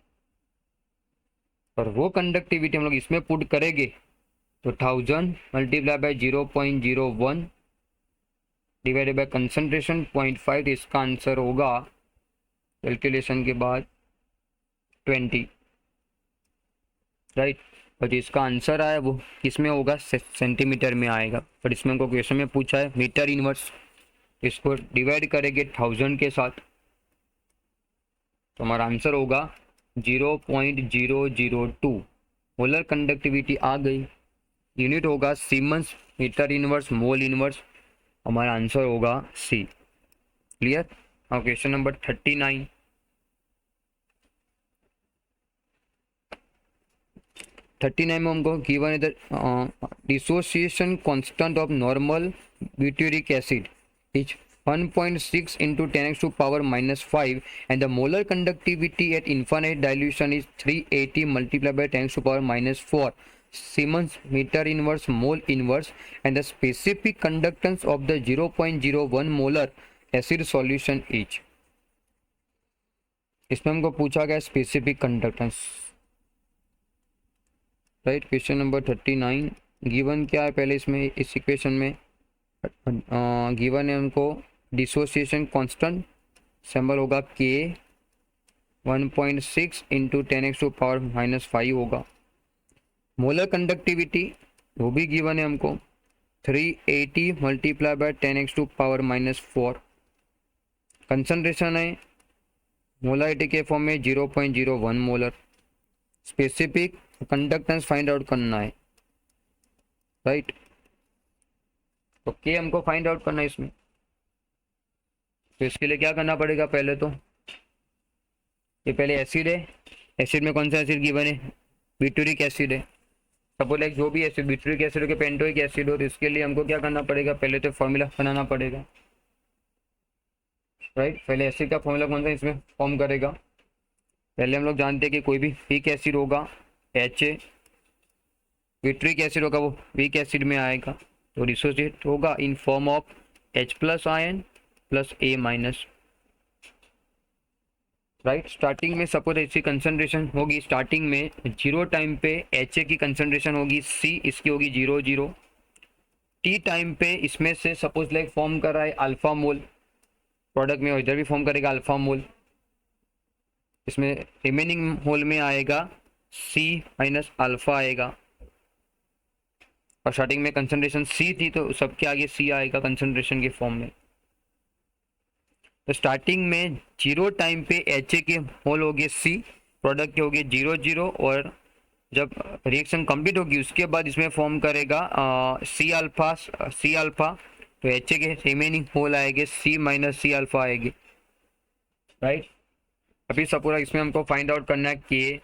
और वो कंडक्टिविटी हम लोग इसमें पुट करेंगे तो 1000 multiply by 0.01 divided by concentration 0.5, तो इसका आंसर होगा कैलकुलेशन के बाद 20। राइट, और जिसका आंसर आया वो किसमें होगा, सेंटीमीटर में आएगा, पर इसमें हमको क्वेश्चन में पूछा है मीटर इनवर्स, इसको डिवाइड करेंगे 1000 के साथ, तो हमारा आंसर होगा 0.002। मोलर कंडक्टिविटी आ गई, यूनिट होगा siemens metre inverse mole inverse, हमारा आंसर होगा सी। क्लियर। अब क्वेश्चन नंबर 39, में हमको गिवन है the dissociation constant of normal butyric acid is 1.6 into 10 to power minus 5 and the molar conductivity at infinite dilution is 380 multiplied by 10 to power minus 4 Siemens meter inverse mole inverse and the specific conductance of the 0.01 molar acid solution is। इसमें हमको पूछा गया specific conductance. Right, question number 39 given क्या है, पहले इसमें इस equation में गिवन है हमको डिसोसिएशन कांस्टेंट, सिंबल होगा के, 1.6 इंटू 10 to पावर माइनस 5 होगा। मोलर कंडक्टिविटी वो भी गिवन है हमको 380 multiply by 10 to power minus 4। Concentration है मोलारिटी के फॉर्म में 0.01 molar. Specific conductance find out करना है। राइट, तो के हमको फाइंड आउट करना है इसमें, तो इसके लिए क्या करना पड़ेगा, पहले तो ये पहले एसिड है, एसिड में कौन सा एसिड गिवन है, ब्यूटेरिक एसिड है। सपोज लाइक जो भी एसिड ब्यूटेरिक एसिड हो के पेंटोइक एसिड हो, तो इसके लिए हमको क्या करना पड़ेगा, पहले तो फॉर्मूला बनाना पड़ेगा। राइट, पहले एसिड का फॉर्मूला कौन सा इसमें फॉर्म करेगा, पहले हम लोग जानते हैं कि कोई भी पीक एसिड होगा HA, विट्रिक एसिड होगा वो वीक एसिड में आएगा, तो डिसोसिएट होगा in form of H plus ion plus A minus, right. Starting में सपोज ऐसी कंसंट्रेशन होगी, स्टार्टिंग में 0 टाइम पे HA की कंसंट्रेशन होगी C, इसकी होगी 0 T टाइम पे इसमें से सपोज लाइक फॉर्म कर रहा है अल्फा मोल, प्रोडक्ट में इधर भी फॉर्म करेगा अल्फा मोल, इसमें रिमेनिंग मोल में आएगा C माइनस अल्फा आएगा, और स्टार्टिंग में कंसंट्रेशन C थी तो सबके आगे C आएगा कंसंट्रेशन के फॉर्म में। तो स्टार्टिंग में 0 टाइम पे HA के मोल हो गए C, प्रोडक्ट के हो गए 0 और जब रिएक्शन कंप्लीट होगी उसके बाद इसमें फॉर्म करेगा C अल्फा, तो HA के रिमेनिंग मोल आएंगे C माइनस C अल्फा आएगी, राइट। अभी सपोज इसमें हमको फाइंड आउट करना है कि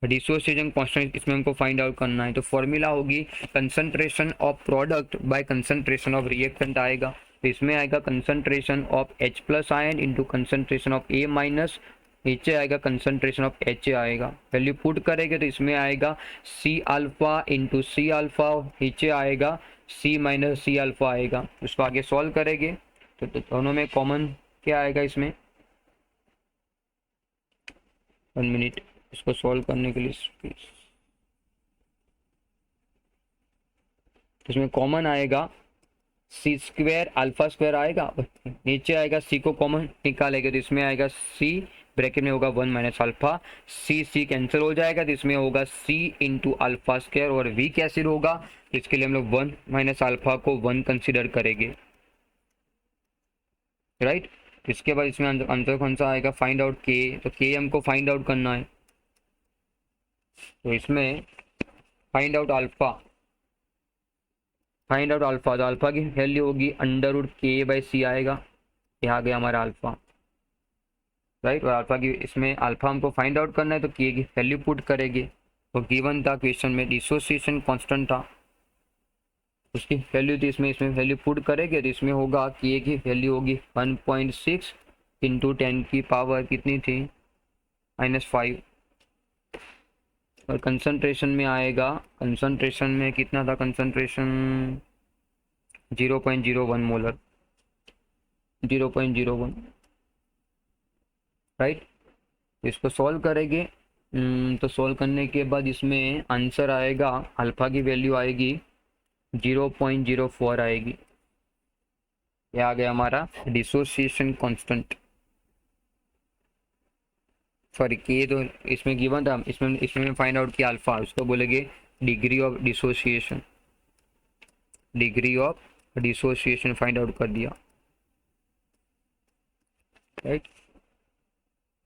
डिसोसिएशन कांस्टेंट, इसमें हमको फाइंड आउट करना है, तो फॉर्मूला होगी concentration of product by concentration of reactant आएगा, तो इसमें आएगा concentration of H plus ion into concentration of A minus, नीचे आएगा कंसंट्रेशन ऑफ HA आएगा, वैल्यू पुट करेंगे तो इसमें आएगा C alpha into C alpha, नीचे आएगा C माइनस C अल्फा आएगा। उसको आगे सॉल्व करेंगे तो दोनों में कॉमन क्या आएगा, इसमें 1 मिनट इसको सॉल्व करने के लिए, इसमें कॉमन आएगा C स्क्वायर अल्फा स्क्वायर आएगा, नीचे आएगा C को कॉमन निकालेंगे तो इसमें आएगा C ब्रैकेट में होगा 1 माइनस अल्फा, C कैंसिल हो जाएगा तो इसमें होगा C इंटू अल्फा स्क्वायर, और वीक एसिड होगा तो इसके लिए हम लोग 1 माइनस अल्फा को 1 कंसिडर करेंगे, राइट। इसके बाद इसमें आंसर कौन सा आएगा, फाइंड आउट K, तो K हमको फाइंड आउट करना है, तो इसमें फाइंड आउट अल्फा, तो अल्फा की वैल्यू होगी √K/C आएगा, यहाँ आ गया हमारा अल्फा, राइट। और अल्फा की इसमें अल्फा हमको फाइंड आउट करना है तो K की वैल्यू पुट करेंगे, तो गिवन था क्वेश्चन में डिसोसिएशन कांस्टेंट था, उसकी वैल्यू थी, इसमें वैल्यू पुट करेंगे तो इसमें होगा K की वैल्यू होगी 1.6 इंटू 10 की पावर कितनी थी -5, और कंसंट्रेशन में आएगा, कंसंट्रेशन में कितना था, कंसंट्रेशन 0.01 मोलर, 0.01, राइट। इसको सॉल्व करेंगे, तो सॉल्व करने के बाद इसमें आंसर आएगा, अल्फा की वैल्यू आएगी 0.04 आएगी, यह आ गया हमारा डिसोसिएशन कांस्टेंट, सॉरी K तो इसमें गिवन था, इसमें फाइंड आउट किया अल्फा, उसको बोलेंगे degree of dissociation find out कर दिया, राइट।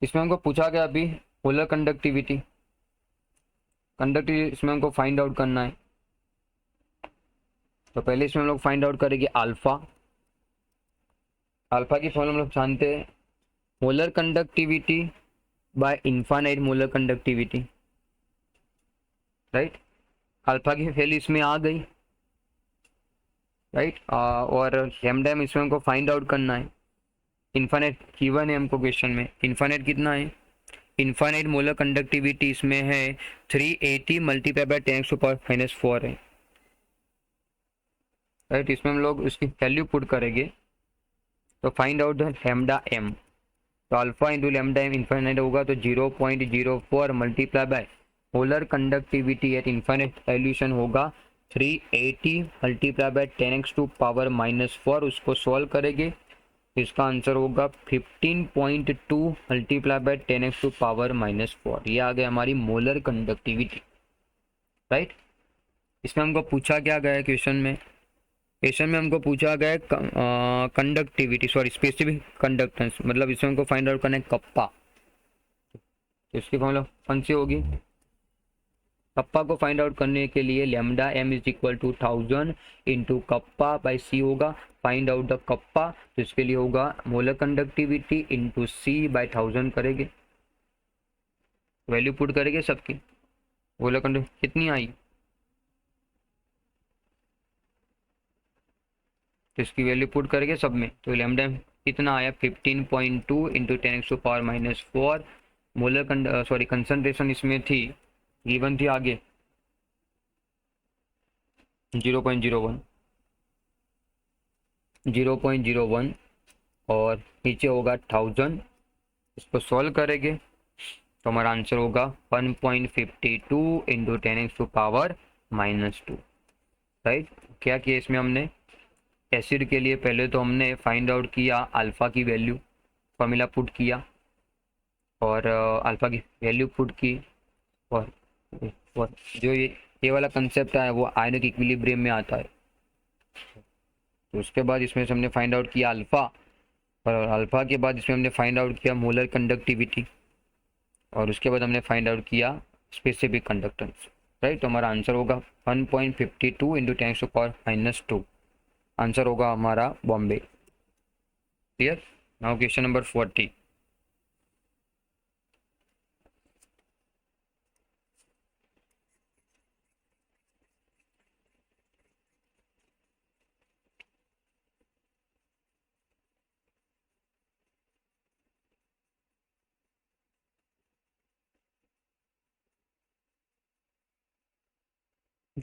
इसमें हमको पूछा गया अभी पोलर कंडक्टिविटी इसमें हमको फाइंड आउट करना है, तो पहले इसमें हम लोग फाइंड आउट करेंगे अल्फा की फॉर्मूला हम लोग जानते हैं, molar conductivity by infinite molar conductivity, right. Alpha की वैल्यू इसमें आ गई, राइट। और लैम्डा इसमें हमको फाइंड आउट करना है, इनफाइनाइट गिवन है हमको क्वेश्चन में, इनफाइनाइट कितना है, इनफाइनाइट मोलर कंडक्टिविटी इसमें है 380 मल्टीप्लाई बाय 10⁻⁴ है, राइट। इसमें हम लोग उसकी वैल्यू पुट करेंगे तो फाइंड आउट लैम्डा m, तो alpha into lambda m infinite होगा तो 0.04 multiply by molar conductivity eight infinite solution होगा 380 मल्टीप्लाई बाय 10⁻⁻⁴, उसको सॉल्व करेंगे इसका आंसर होगा 15.2 मल्टीप्लाई बाय 10⁻⁻⁴, ये आ गया हमारी मोलर कंडक्टिविटी, राइट। इसमें हमको पूछा क्या गया है क्वेश्चन में हमको पूछा गया है कंडक्टिविटी, सॉरी स्पेसिफिक कंडक्टेंस, मतलब इसमें हमको फाइंड आउट करना है कप्पा, तो इसकी फॉर्मूला कौन सी होगी, कप्पा को फाइंड आउट करने के लिए lambda m is equal to 1000 into kappa by C होगा, फाइंड आउट द कप्पा, तो इसके लिए होगा molar conductivity into C by 1000 करेंगे, वैल्यू पुट करेंगे सबकी, मोलर कंडक्टिविटी कितनी आई, तो इसकी वैल्यू पुट करेंगे सब में, तो लैम्डा कितना आया 15.2 इंटू 10⁻⁴, मोलर कंसंट्रेशन इसमें थी गिवन थी आगे 0.01, 0.01 और नीचे होगा 1000। इसको सॉल्व करेंगे तो हमारा आंसर होगा 1.52 इंटू 10⁻⁻²। राइट। क्या किया इसमें हमने, एसिड के लिए पहले तो हमने फाइंड आउट किया अल्फ़ा की वैल्यू, फॉर्मूला पुट किया और अल्फ़ा की वैल्यू पुट की और जो ये वाला कंसेप्ट है वो आयनिक इक्विलिब्रियम में आता है। तो उसके बाद इसमें से हमने फाइंड आउट किया अल्फ़ा और अल्फ़ा के बाद इसमें हमने फाइंड आउट किया मोलर कंडक्टिविटी और उसके बाद हमने फाइंड आउट किया स्पेसिफिक कंडक्टेंस। राइट। तो हमारा आंसर होगा 1.52 इंटू 10⁻²। आंसर होगा हमारा Bombay. Clear. Now question number 40।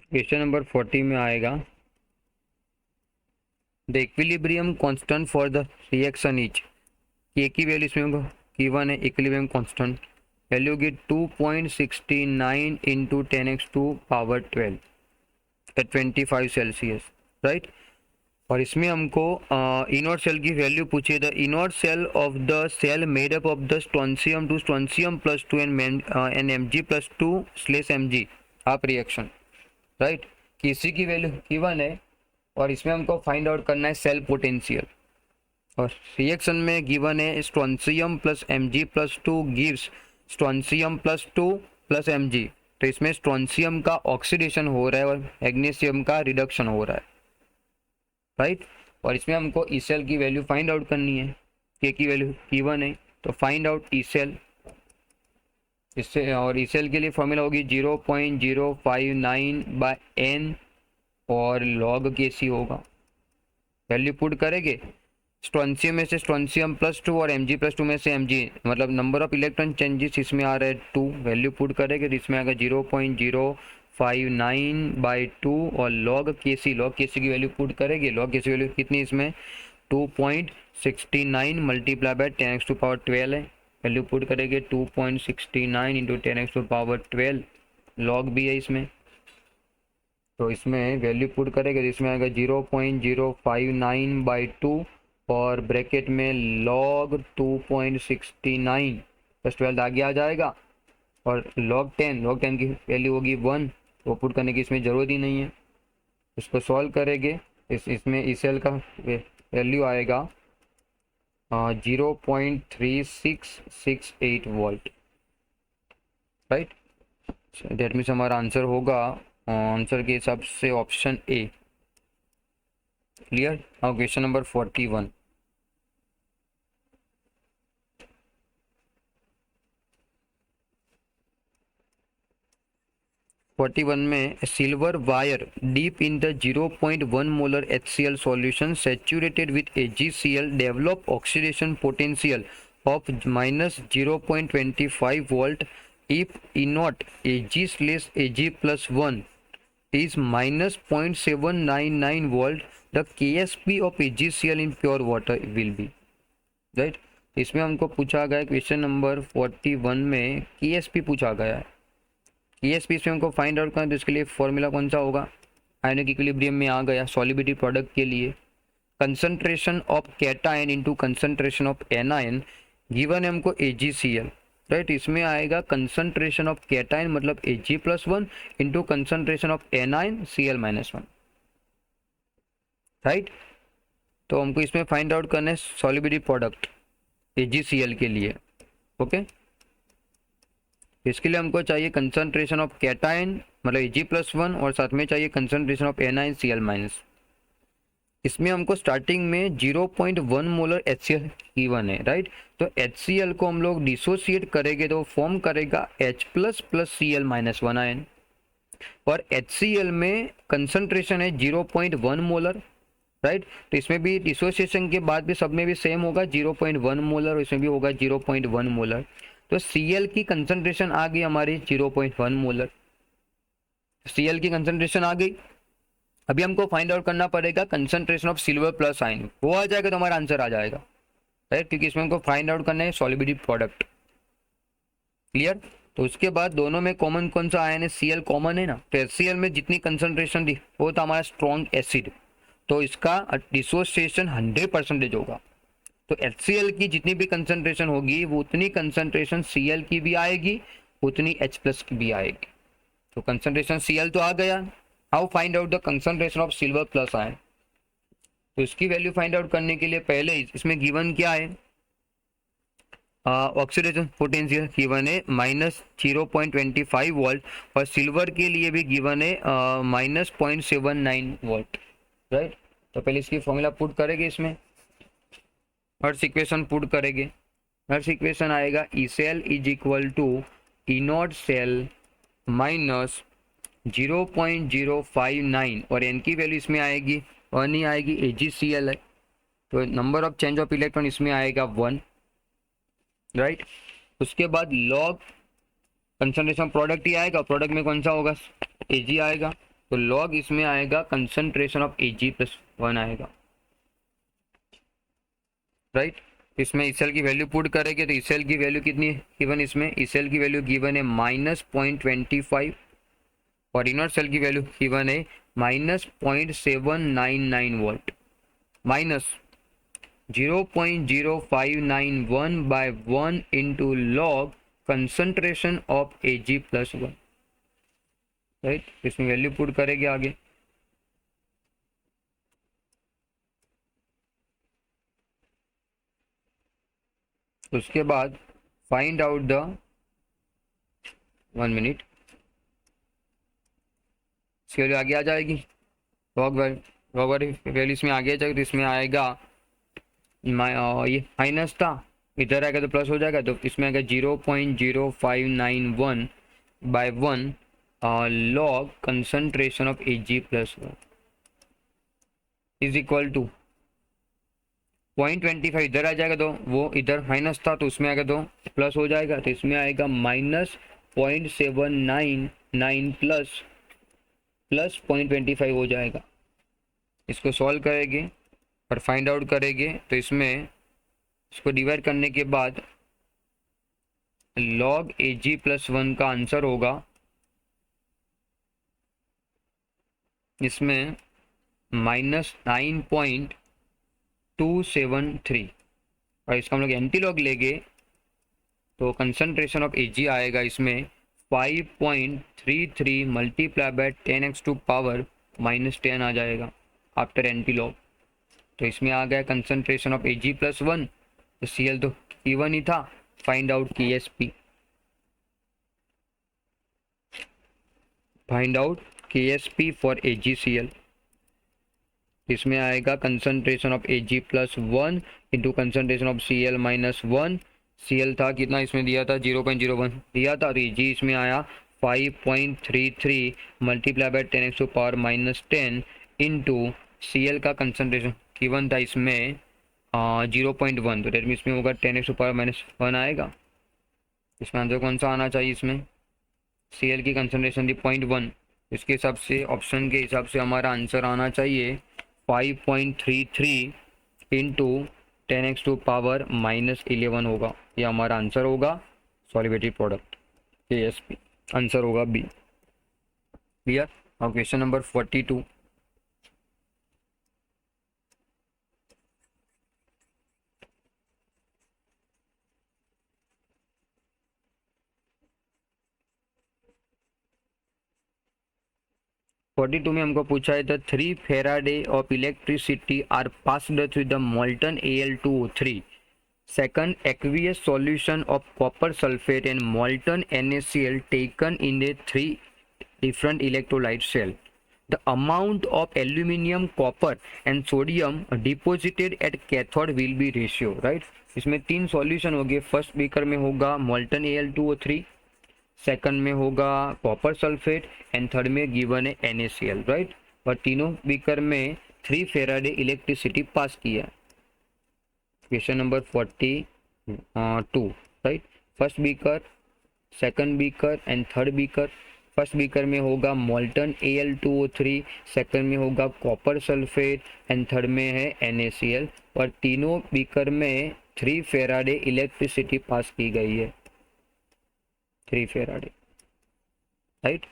Question number 40 में आएगा the equilibrium constant for the reaction is, के की वैल्यू इसमें गिवन है, इक्विलिब्रियम कांस्टेंट वैल्यू की 2.69 इंटू 10⁻²² एट 25 सेल्सियस। राइट। और इसमें हमको इनॉट सेल की वैल्यू पूछी है। The E naught cell of the cell made up of the strontium to strontium +2 and Mg+2/Mg आप रिएक्शन। राइट। किसी की वैल्यू गिवन है और इसमें हमको फाइंड आउट करना है सेल पोटेंशियल और रिएक्शन में गिवन है स्ट्रोंसियम + Mg+2 गिव्स स्ट्रोंसियम +2 Mg। तो इसमें स्ट्रोंसियम का ऑक्सीडेशन हो रहा है और मैग्नीशियम का रिडक्शन हो रहा है। राइट। और इसमें हमको ई सेल की वैल्यू फाइंड आउट करनी है, के की वैल्यू गिवन है तो फाइंड आउट ई सेल। इससे और ई सेल के लिए फॉर्मूला होगी 0.059/n और log के सी होगा। वैल्यू पुट करेंगे स्ट्रोंसियम में से स्ट्रोंसियम +2 और Mg+2 में से Mg, मतलब नंबर ऑफ इलेक्ट्रॉन चेंजेस इसमें आ रहा है 2। वैल्यू पुट करेंगे तो इसमें आएगा 0.059/2 और log के सी की वैल्यू पुट करेंगे। log के सी वैल्यू कितनी इसमें 2.69 मल्टीप्लाई बाय 10⁻12 है। वैल्यू पुट करेंगे 2.69 इंटू 10⁻12 log भी है इसमें। तो इसमें वैल्यू पुट करेंगे तो इसमें आएगा 0.059/2 और ब्रैकेट में log 2.69 + 12 आगे आ जाएगा और log 10 की वैल्यू होगी 1। वो पुट करने की इसमें ज़रूरत ही नहीं है। इसको सॉल्व करेंगे इसमें ई सेल का वैल्यू आएगा 0.3668 वोल्ट। राइट। डेट मीन्स हमारा आंसर होगा आंसर के हिसाब से option A. Clear. Now question number 41। में silver wire deep in the 0.1 molar HCl solution saturated with AgCl develop oxidation potential of -0.25 volt if E0 Ag/Ag+1 is -0.799 volt. The Ksp of AgCl in pure water will be। Right. इसमें हमको पूछा गया question number 41 में Ksp पूछा गया है। Ksp इसमें हमको फाइंड आउट करना है तो इसके लिए फॉर्मूला कौन सा होगा, आयनिक इक्विलिब्रियम में आ गया सॉलिबिलिटी प्रोडक्ट के लिए concentration of cation into concentration of anion given है हमको AgCl। राइट। इसमें आएगा कंसंट्रेशन ऑफ कैटायन मतलब Ag+1 into concentration of anion Cl-1। Right. तो हमको इसमें फाइंड आउट करना है सॉलिबिलिटी प्रोडक्ट AgCl के लिए। ओके। इसके लिए हमको चाहिए कंसंट्रेशन ऑफ कैटायन मतलब Ag+1 और साथ में चाहिए कंसंट्रेशन ऑफ एनायन Cl-। इसमें हमको स्टार्टिंग में 0.1 मोलर HCl गिवन है। राइट। तो HCl को हम लोग डिसोसिएट करेंगे तो फॉर्म करेगा H+ + Cl-1 आयन और HCl में कंसंट्रेशन है 0.1 मोलर। राइट। तो इसमें भी डिसोसिएशन के बाद भी सब में भी सेम होगा 0.1 मोलर, इसमें भी होगा 0.1 मोलर। तो Cl की कंसंट्रेशन आ गई हमारी 0.1 मोलर। Cl की कंसंट्रेशन आ गई अभी हमको फाइंड आउट करना पड़ेगा concentration of silver plus ion, वो आ जाएगा तो हमारा आंसर आ जाएगा, राइट, क्योंकि इसमें हमको फाइंड आउट करना है सॉल्युबिलिटी प्रोडक्ट। क्लियर। तो उसके बाद दोनों में कॉमन कौन सा आयन है, Cl कॉमन है ना, तो HCl में जितनी कंसंट्रेशन थी वो था हमारा स्ट्रॉन्ग एसिड, तो इसका डिसोसिएशन 100% होगा। तो HCl की जितनी भी कंसंट्रेशन होगी वो उतनी कंसंट्रेशन Cl की भी आएगी, उतनी H+ की भी आएगी। तो कंसंट्रेशन Cl तो आ गया। How find out the concentration of silver plus ion, तो इसकी वैल्यू फाइंड आउट करने के लिए पहले इसमें गिवन क्या है, ऑक्सीडेशन पोटेंशियल गिवन है -0.25 वोल्ट, और सिल्वर के लिए भी गिवन है -0.79 वोल्ट, राइट। तो पहले इसकी फॉर्मूला पुट करेंगे, इसमें हर इक्वेशन पुट करेंगे। हर इक्वेशन आएगा E cell is equal to E not cell minus 0.059, और एन की वैल्यू इसमें आएगी 1 ही आएगी, AgCl है, तो number of change of electron इसमें आएगा 1, राइट। उसके बाद लॉग कंसंट्रेशन प्रोडक्ट ही आएगा, प्रोडक्ट में कौन सा होगा, Ag आएगा, तो लॉग इसमें आएगा कंसंट्रेशन ऑफ Ag+1 आएगा, राइट। इसमें इसेल की वैल्यू पुट करेंगे, तो इसेल की वैल्यू कितनी है गिवन, इसमें इसेल की वैल्यू गिवन है -0.25, और इनर सेल की वैल्यू गिवन है -0.799 volt, minus 0.0591/1 into log concentration of Ag+1, right. इसमें वैल्यू पुट करेंगे आगे। उसके बाद फाइंड आउट द 1 मिनट, इसकी वैल्यू आगे आ जाएगी, लॉग वैल्यू इसमें आगे आ जाएगी, तो इसमें आएगा ये माइनस था, इधर आएगा तो प्लस हो जाएगा, तो इसमें आएगा 0.0591/1 log concentration of Ag+1 is equal to 0.25, इधर आ जाएगा तो वो इधर माइनस था तो उसमें आएगा तो प्लस हो जाएगा, तो इसमें आएगा -0.799 प्लस 0.25 हो जाएगा। इसको सॉल्व करेंगे और फाइंड आउट करेंगे, तो इसमें इसको डिवाइड करने के बाद लॉग Ag+1 का आंसर होगा इसमें -9.273, और इसका हम लोग एंटी लॉग लेंगे तो कंसंट्रेशन ऑफ Ag आएगा इसमें 5.33 मल्टीप्लाई बाय 10⁻⁻10 आ जाएगा आफ्टर एंटी लॉग। तो इसमें आ गया कंसंट्रेशन ऑफ Ag+1, तो Cl तो E1 ही था, find out Ksp, find out Ksp for AgCl। इसमें आएगा concentration of Ag+1 into concentration of Cl-1, Cl था कितना इसमें दिया था 0.01 दिया था, तो Ag इसमें आया 5.33 मल्टीप्लाई बाय 10⁻⁻10 इंटू Cl का कंसंट्रेशन गिवन था इसमें 0.1, तो डेट में इसमें होगा 10⁻⁻1 आएगा। इसमें आंसर कौन सा आना चाहिए, इसमें Cl की कंसंट्रेशन थी 0.1, इसके हिसाब से ऑप्शन के हिसाब से हमारा आंसर आना चाहिए 5.33 इंटू 10⁻⁻11 होगा, ये हमारा आंसर होगा सॉल्युबिलिटी प्रोडक्ट Ksp, आंसर होगा बी। क्लियर। और क्वेश्चन नंबर 42, में हमको पूछा है the 3 Faraday of electricity are passed through the molten Al2O3, second aqueous solution of copper sulfate and molten NaCl taken in a 3 different electrolyte cell. The amount of aluminium, copper and sodium deposited at cathode will be ratio, right। इसमें 3 solution हो गए, first beaker में होगा molten Al2O3, second में होगा copper sulphate and third में given है NaCl, right. और तीनों बीकर में 3 फेराडे इलेक्ट्रिसिटी पास किया। Question number 42, right. First beaker, second beaker and third beaker, first beaker में होगा मोल्टन Al2O3, सेकंड में होगा कॉपर सल्फेट एंड थर्ड में है NaCl। और तीनों बीकर में 3 फेराडे इलेक्ट्रिसिटी पास की गई है, 3 फेराडे, राइट।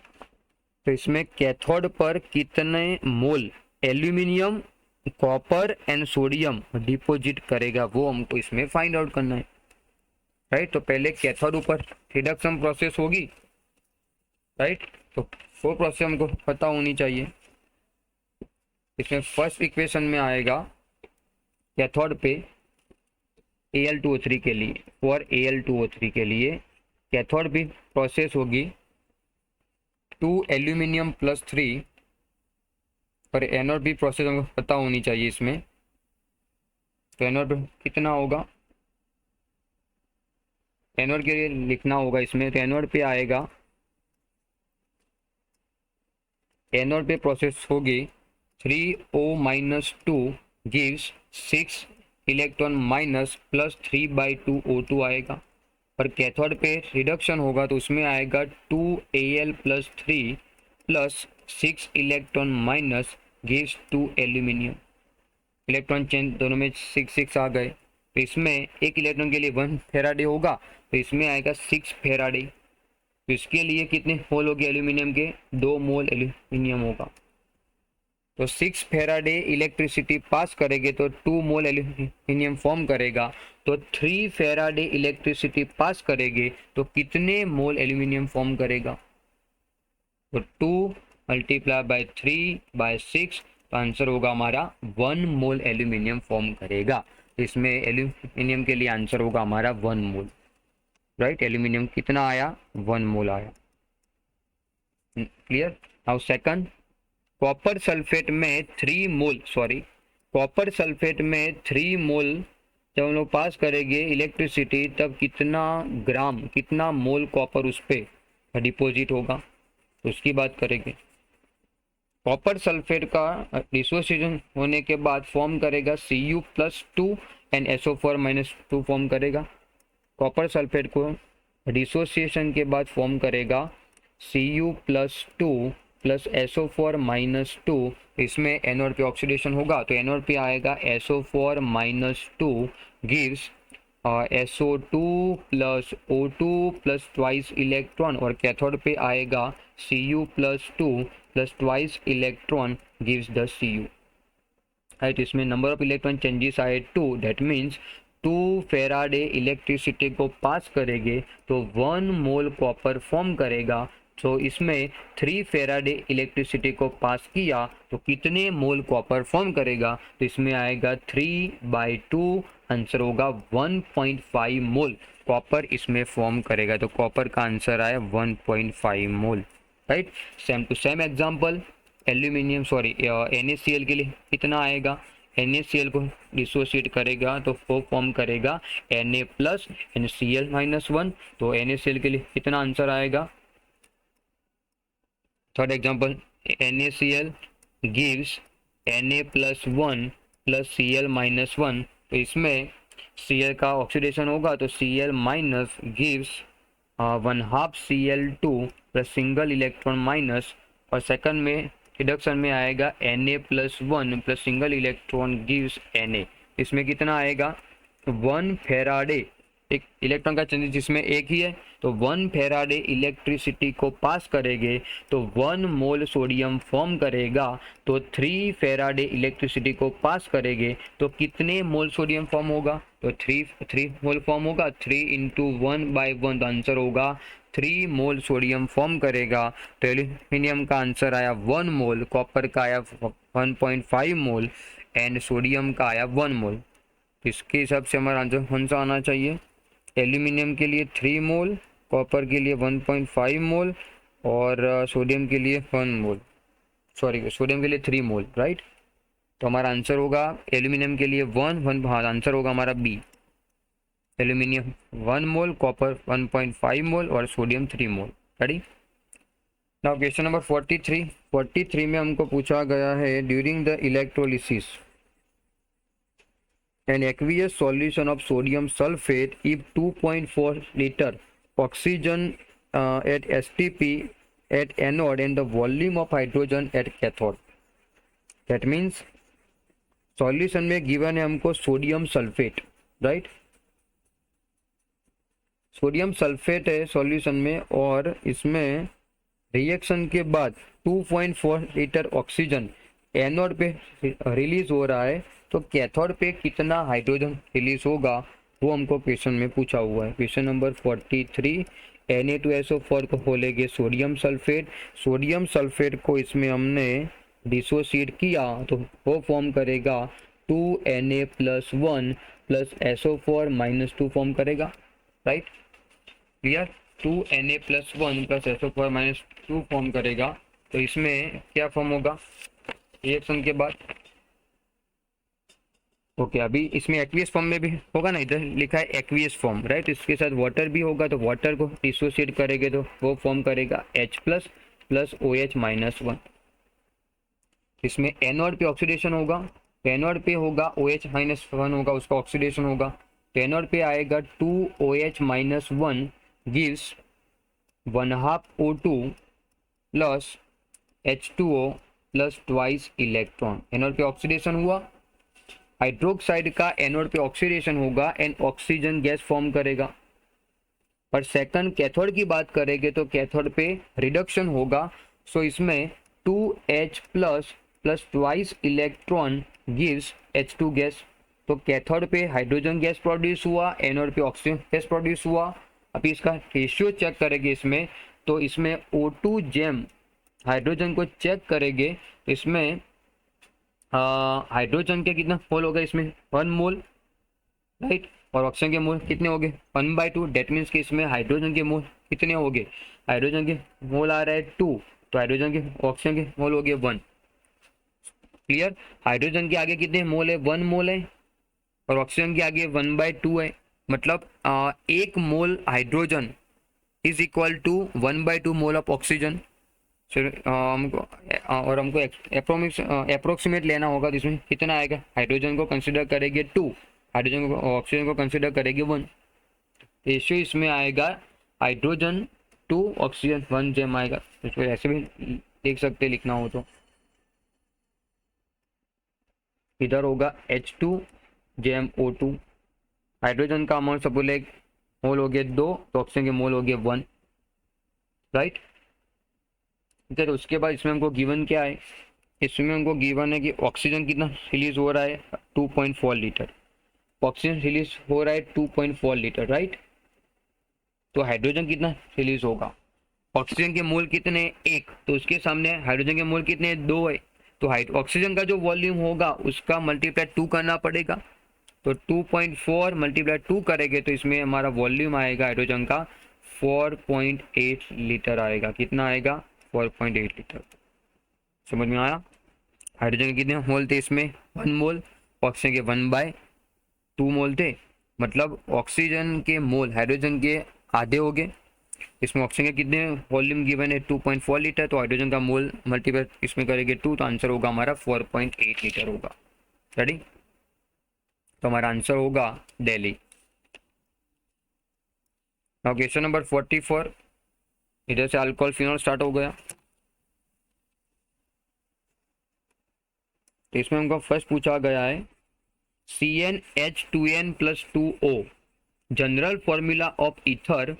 तो इसमें कैथोड पर कितने मोल aluminium, copper and sodium deposit करेगा वो हमको इसमें फाइंड आउट करना है, राइट। तो पहले कैथोड ऊपर रिडक्शन प्रोसेस होगी, राइट। तो वो प्रोसेस हमको पता होनी चाहिए। इसमें फर्स्ट इक्वेशन में आएगा कैथोड पे Al2O3 के लिए, फॉर Al2O3 के लिए कैथोड भी प्रोसेस होगी 2 एल्यूमिनियम प्लस 3, और एनोड भी प्रोसेस हमको पता होनी चाहिए इसमें। तो एनोड कितना होगा, एनोड के लिए लिखना होगा इसमें। तो एनोड पे आएगा, एनोड पे प्रोसेस होगी 3O-2 gives 6 electron minus plus 3/2 O2 आएगा। और कैथोड पे रिडक्शन होगा तो उसमें आएगा 2Al plus 3 plus 6 electron minus gives 2 aluminium. Electron change दोनों में 6 आ गए। तो इसमें एक इलेक्ट्रॉन के लिए 1 फेराडे होगा, तो इसमें आएगा 6 फेराडे। तो इसके लिए कितने मोल होगी एल्यूमिनियम के, 2 मोल एल्यूमिनियम होगा। तो 6 फेराडे इलेक्ट्रिसिटी पास करेंगे तो 2 मोल एल्यूमिनियम फॉर्म करेगा। तो 3 फेराडे इलेक्ट्रिसिटी पास करेंगे तो कितने मोल एल्यूमिनियम फॉर्म करेगा, तो 2 मल्टीप्लाई बाय 3/6, तो आंसर होगा हमारा 1 मोल एल्यूमिनियम फॉर्म करेगा। इसमें एल्यूमिनियम के लिए आंसर होगा हमारा 1 मोल, राइट। एल्यूमिनियम कितना आया, 1 मोल आया, clear. Now second, copper sulphate में 3 मोल, कॉपर सल्फेट में 3 मोल जब हम लोग पास करेंगे इलेक्ट्रिसिटी, तब कितना ग्राम, कितना मोल कॉपर उस पर डिपॉजिट होगा, तो उसकी बात करेंगे। कॉपर सल्फेट का डिसोसिएशन होने के बाद फॉर्म करेगा Cu+2 एंड SO4-2 फॉर्म करेगा। कॉपर सल्फेट को डिसोसिएशन के बाद फॉर्म करेगा Cu+2 प्लस SO4-2। इसमें एनोड पे ऑक्सीडेशन होगा, तो एनोड पे आएगा SO4-2 gives SO2 plus O2 plus twice electron, और कैथोड पे आएगा Cu+2 plus twice electron gives the Cu, right. इसमें नंबर ऑफ इलेक्ट्रॉन चेंजेस आए 2, दैट मीन्स 2 फेराडे इलेक्ट्रिसिटी को पास करेंगे तो 1 मोल कॉपर फॉर्म करेगा। तो इसमें 3 फेराडे इलेक्ट्रिसिटी को पास किया तो कितने मोल कॉपर फॉर्म करेगा, तो इसमें आएगा 3/2, आंसर होगा 1.5 मोल कॉपर इसमें फॉर्म करेगा। तो कॉपर का आंसर आया 1.5 mole, right. Same to same example, aluminium NaCl के लिए कितना आएगा, NaCl को डिसोसिएट करेगा तो वो फॉर्म करेगा Na प्लस एंड Cl-1, तो NaCl के लिए कितना आंसर आएगा। Third example, NaCl gives Na+1 plus Cl-1, तो इसमें Cl का ऑक्सीडेशन होगा तो Cl minus gives 1/2 Cl2 plus single electron minus, और सेकंड में रिडक्शन में आएगा Na+1 plus single electron gives Na। इसमें कितना आएगा, 1 फेराडे, एक इलेक्ट्रॉन का चेंज जिसमें एक ही है, तो 1 फेराडे इलेक्ट्रिसिटी को पास करेंगे तो 1 मोल सोडियम फॉर्म करेगा। तो 3 फेराडे इलेक्ट्रिसिटी को पास करेंगे तो कितने मोल सोडियम फॉर्म होगा, तो 3 मोल फॉर्म होगा। 3 × 1/1, तो आंसर होगा 3 मोल सोडियम फॉर्म करेगा। तो एल्यूमिनियम का आंसर आया 1 मोल, कॉपर का आया 1.5 मोल एंड सोडियम का आया 1 मोल। इसके हिसाब से हमारा आंसर कौन सा आना चाहिए, एल्यूमिनियम के लिए 3 मोल, कॉपर के लिए 1.5 मोल और सोडियम के लिए 1 मोल, सोडियम के लिए 3 मोल, राइट। तो हमारा आंसर होगा एल्यूमिनियम के लिए 1, हाँ आंसर होगा हमारा बी, एल्यूमिनियम 1 मोल, कॉपर 1.5 मोल और सोडियम 3 मोल, रेडी। नाउ क्वेश्चन नंबर 43 में हमको पूछा गया है, during the electrolysis an aqueous solution of sodium sulfate if 2.4 liter oxygen at STP at anode and the volume of hydrogen at cathode. That means solution में given है हमको sodium sulphate, right. Sodium sulphate है solution में और इसमें reaction के बाद 2.4 litre oxygen anode पे रिलीज हो रहा है, तो कैथोड पे कितना हाइड्रोजन रिलीज होगा वो हमको क्वेश्चन में पूछा हुआ है। क्वेश्चन नंबर 43, Na2SO4 को बोलेंगे सोडियम सल्फेट। सोडियम सल्फेट को इसमें हमने डिसोसिएट किया तो वो फॉर्म करेगा 2Na+1 प्लस SO4 -2 फॉर्म करेगा, right. Clear, 2Na+1 plus SO4 -2 form करेगा। तो इसमें क्या फॉर्म होगा रिएक्शन के बाद? ओके, अभी इसमें एक्वियस फॉर्म में भी होगा ना, इधर लिखा है एक्वियस फॉर्म, राइट। इसके साथ वाटर भी होगा, तो वाटर को डिसोसिएट करेंगे तो वो फॉर्म करेगा H+ प्लस OH -1। इसमें एनोड पे ऑक्सीडेशन होगा, एनोड पे होगा OH -1 होगा, उसका ऑक्सीडेशन होगा। तो एनोड पे आएगा 2OH -1 gives 1/2 O2 plus H2O plus twice electron. Anode पे ऑक्सीडेशन हुआ, हाइड्रोक्साइड का एनोड पे ऑक्सीडेशन होगा एंड ऑक्सीजन गैस फॉर्म करेगा। पर सेकंड कैथोड की बात करेंगे तो कैथोड पे रिडक्शन होगा, सो इसमें 2H plus twice electron gives H2 gas. तो कैथोड पे हाइड्रोजन गैस प्रोड्यूस हुआ, एनोड पे ऑक्सीजन गैस प्रोड्यूस हुआ। अभी इसका रेशियो चेक करेंगे इसमें, तो इसमें O2 जेम हाइड्रोजन को चेक करेंगे, इसमें हाइड्रोजन के कितना मोल होगा, इसमें 1 मोल, राइट। और ऑक्सीजन के मोल कितने हो गए 1/2। डेट मीन्स कि इसमें हाइड्रोजन के मोल कितने हो गए, हाइड्रोजन के मोल आ रहा है 2, तो हाइड्रोजन के ऑक्सीजन के मोल हो गए 1। क्लियर, हाइड्रोजन के आगे कितने मोल है 1 मोल है और ऑक्सीजन के आगे 1/2 है। मतलब 1 mole hydrogen is equal to 1/2 mole of oxygen. हमको अप्रोक्सीमेट लेना होगा, तो इसमें कितना आएगा, हाइड्रोजन को कंसिडर करेंगे 2, हाइड्रोजन को ऑक्सीजन को कंसिडर करेंगे 1। रेशियो इसमें आएगा हाइड्रोजन 2 ऑक्सीजन 1 जेम आएगा। इसको ऐसे भी देख सकते लिखना हो तो इधर होगा H2 जेम O2। हाइड्रोजन का अमाउंट सब बोले मोल हो गए 2, तो ऑक्सीजन के मोल हो गए 1, राइट। तो उसके बाद इसमें हमको गिवन क्या है, इसमें हमको गिवन है कि ऑक्सीजन कितना रिलीज हो रहा है 2.4 लीटर, ऑक्सीजन रिलीज हो रहा है 2.4 लीटर, राइट। तो हाइड्रोजन कितना रिलीज होगा, ऑक्सीजन के मोल कितने 1, तो उसके सामने हाइड्रोजन के मोल कितने 2 है, तो ऑक्सीजन का जो वॉल्यूम होगा उसका मल्टीप्लाई 2 करना पड़ेगा। तो 2.4 मल्टीप्लाई 2 करेंगे तो इसमें हमारा वॉल्यूम आएगा हाइड्रोजन का 4.8 लीटर आएगा। कितना आएगा 4.8 लीटर। समझ में आया। हाइड्रोजन के कितने मोल थे इसमें 1 मोल, ऑक्सीजन के 1/2 मोल थे। मतलब ऑक्सीजन के मोल हाइड्रोजन के आधे हो गए। इसमें ऑक्सीजन के कितने वॉल्यूम गिवन है 2.4 लीटर, तो हाइड्रोजन का मोल मल्टीप्लाई इसमें करेंगे 2, तो आंसर होगा हमारा 4.8 लीटर होगा। रेडी, तो हमारा आंसर होगा दिल्ली। नाउ क्वेश्चन नंबर 44, इधर से अल्कोहल फिनॉल स्टार्ट हो गया। तो इसमें हमको फर्स्ट पूछा गया है CnH2n+2O general formula of ether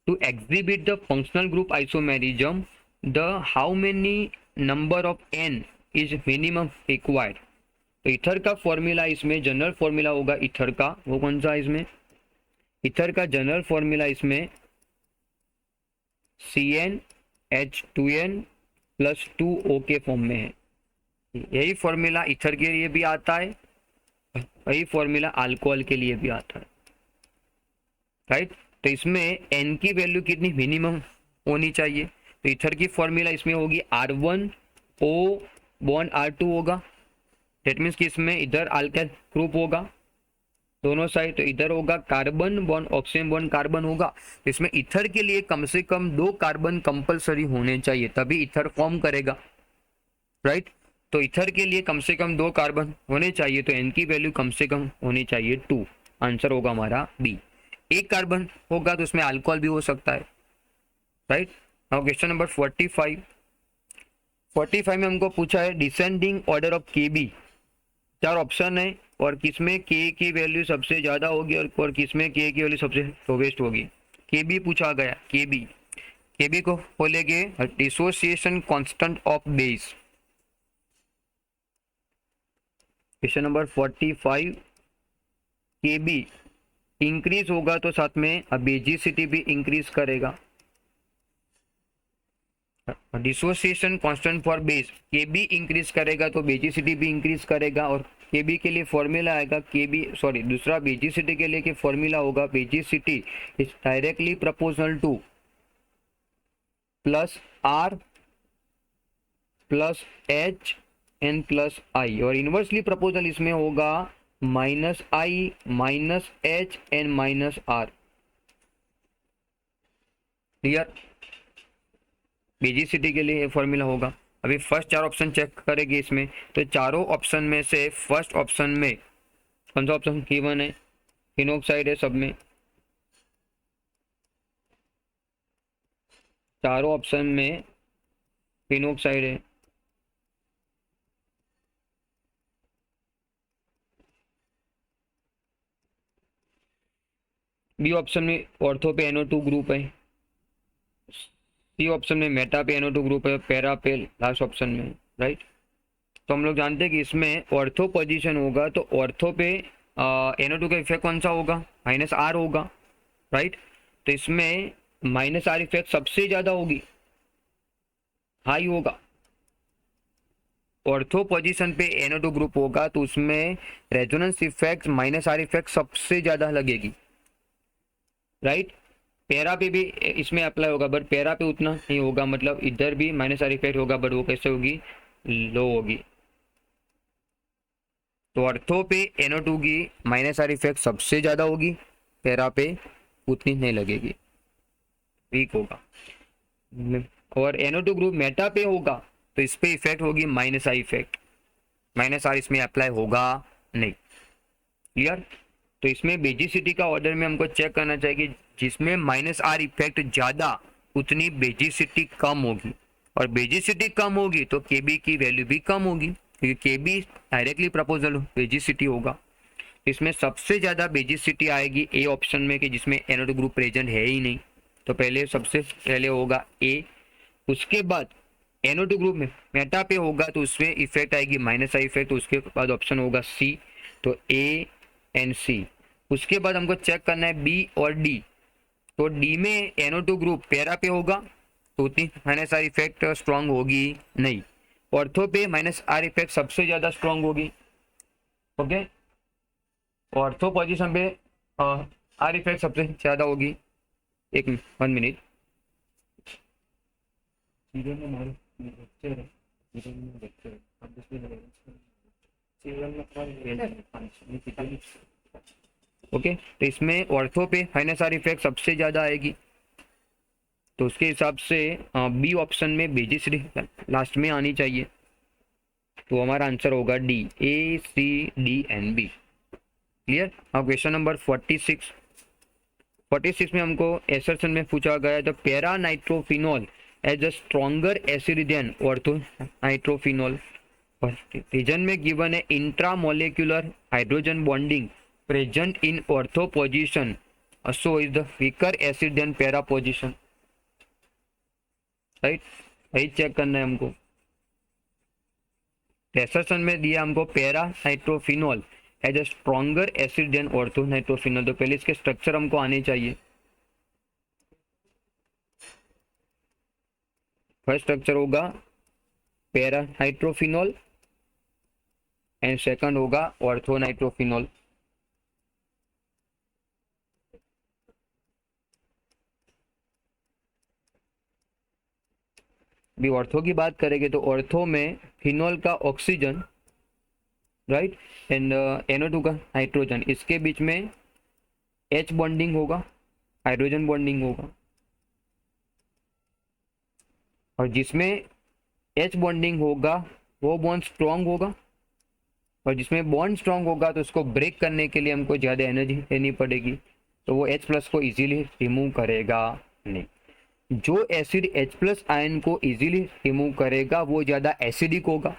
to exhibit the functional group isomerism, the how many number of n is minimum required। तो ईथर का फॉर्मूला इसमें जनरल फॉर्मूला होगा ईथर का, वो कौन सा इसमें ईथर का जनरल फॉर्मूला इसमें CnH2n+2O के फॉर्म में है। यही फॉर्मूला ईथर के लिए भी आता है, यही फॉर्मूला अल्कोहल के लिए भी आता है, राइट। तो इसमें n की वैल्यू कितनी मिनिमम होनी चाहिए, तो ईथर की फॉर्मूला इसमें होगी R1O बॉन्ड R2 होगा। डेट मीन्स कि इसमें इधर अल्काइल ग्रुप होगा दोनों साइड, तो इधर होगा carbon bond oxygen bond carbon होगा। इसमें ईथर के लिए कम से कम 2 कार्बन कंपलसरी होने चाहिए, तभी ईथर फॉर्म करेगा, राइट। तो ईथर के लिए कम से कम 2 कार्बन होने चाहिए, तो n की वैल्यू कम से कम होनी चाहिए 2। आंसर होगा हमारा बी। 1 कार्बन होगा तो उसमें अल्कोहल भी हो सकता है, राइट। नाउ क्वेश्चन नंबर 45 में हमको पूछा है डिसेंडिंग ऑर्डर ऑफ के बी। 4 ऑप्शन है और किसमें के की वैल्यू सबसे ज्यादा होगी और किसमें के की वैल्यू सबसे लोवेस्ट होगी। के बी पूछा गया। के बी को बोलेंगे dissociation constant of base. Question number 45, के बी इंक्रीज होगा तो साथ में बेजिसिटी भी इंक्रीज करेगा। डिसोसिएशन कांस्टेंट फॉर बेस, के बी इंक्रीज करेगा तो बेजिसिटी भी इंक्रीज करेगा। और के बी के लिए फॉर्मूला आएगा दूसरा बेजिसिटी के लिए कि फॉर्मूला होगा basicity is directly proportional to plus R plus H N plus I, और इनवर्सली प्रोपोर्शनल इसमें होगा minus I minus H N minus R. Clear? Basicity के लिए ये फॉर्मूला होगा। अभी फर्स्ट 4 ऑप्शन चेक करेंगे इसमें, तो चारों ऑप्शन में से फर्स्ट ऑप्शन में कौन सा ऑप्शन गिवन है? फिनोक्साइड है सब में। चारों ऑप्शन में फिनोक्साइड है। बी ऑप्शन में ऑर्थो पे NO2 ग्रुप है। सी ऑप्शन में मेटा पे NO2 ग्रुप है, पैरा पे लास्ट ऑप्शन में, राइट। तो हम लोग जानते हैं कि इसमें ऑर्थो पोजीशन होगा तो ऑर्थो पे NO2 का इफेक्ट कौन सा होगा? -R होगा, राइट। तो इसमें -R इफेक्ट सबसे ज्यादा होगी, हाई होगा। ऑर्थो पोजीशन पे NO2 ग्रुप होगा तो उसमें रेजोनेंस इफेक्ट -R इफेक्ट सबसे ज्यादा लगेगी, राइट। पैरा पे भी इसमें अप्लाई होगा बट पैरा पे उतना नहीं होगा, मतलब इधर भी -R इफेक्ट होगा बट वो कैसे होगी? लो होगी। तो ऑर्थो पे NO2 की -R इफेक्ट सबसे ज्यादा होगी, पैरा पे उतनी नहीं लगेगी, वीक होगा। और NO2 ग्रुप मेटा पे होगा तो इस पे इफेक्ट होगी -I इफेक्ट, -R इसमें अप्लाई होगा नहीं। क्लियर? तो इसमें बेजिसिटी का ऑर्डर में हमको चेक करना चाहिए कि जिसमें -R इफेक्ट ज्यादा उतनी बेजिसिटी कम होगी, और बेजिसिटी कम होगी तो केबी की वैल्यू भी कम होगी, क्योंकि केबी डायरेक्टली प्रोपोर्शनल बेजिसिटी होगा। इसमें सबसे ज्यादा बेजिसिटी आएगी ए ऑप्शन में कि जिसमें NO2 ग्रुप प्रेजेंट है ही नहीं, तो पहले सबसे पहले होगा ए। उसके बाद NO2 ग्रुप में मेटा पे होगा तो उसमें इफेक्ट आएगी -I इफेक्ट, तो उसके बाद ऑप्शन होगा सी, तो ए एंड सी। उसके बाद हमको चेक करना है बी और डी, तो डी में NO2 ग्रुप पैरा पे होगा तो उतनी -R इफेक्ट स्ट्रांग होगी नहीं। ऑर्थो पे -R इफेक्ट सबसे ज्यादा स्ट्रांग होगी, ओके। ऑर्थो पोजीशन पे R इफेक्ट सबसे ज्यादा होगी। 1 मिनट। ओके, तो इसमें ऑर्थो पे -R इफेक्ट सबसे ज्यादा आएगी, तो उसके हिसाब से बी ऑप्शन में बेजिसिटी लास्ट में आनी चाहिए, तो हमारा आंसर होगा D, A C D and B. Clear? अब क्वेश्चन नंबर 46 में हमको एसर्शन में पूछा गया है the para nitrophenol as a stronger acid than ortho nitrophenol. Reason में गिवन है intramolecular hydrogen bonding present in ortho position, so is the weaker acid than para position, right? यही check करना है हमको। एसर्शन में दिया हमको para nitrophenol as a stronger acid than ortho nitrophenol, तो पहले इसके स्ट्रक्चर हमको आने चाहिए। फर्स्ट स्ट्रक्चर होगा पैरा नाइट्रोफिनॉल एंड सेकंड होगा ऑर्थो नाइट्रोफिनॉल। भी ऑर्थो की बात करेंगे तो ऑर्थो में फिनॉल का ऑक्सीजन, राइट, एंड NO2 का नाइट्रोजन, इसके बीच में H बॉन्डिंग होगा, हाइड्रोजन बॉन्डिंग होगा, और जिसमें H बॉन्डिंग होगा वो बॉन्ड स्ट्रॉन्ग होगा, और जिसमें बॉन्ड स्ट्रॉन्ग होगा तो उसको ब्रेक करने के लिए हमको ज़्यादा एनर्जी देनी पड़ेगी, तो वो H+ को इजीली रिमूव करेगा नहीं। जो एसिड H प्लस आयन को इजीली रिमूव करेगा वो ज़्यादा एसिडिक होगा,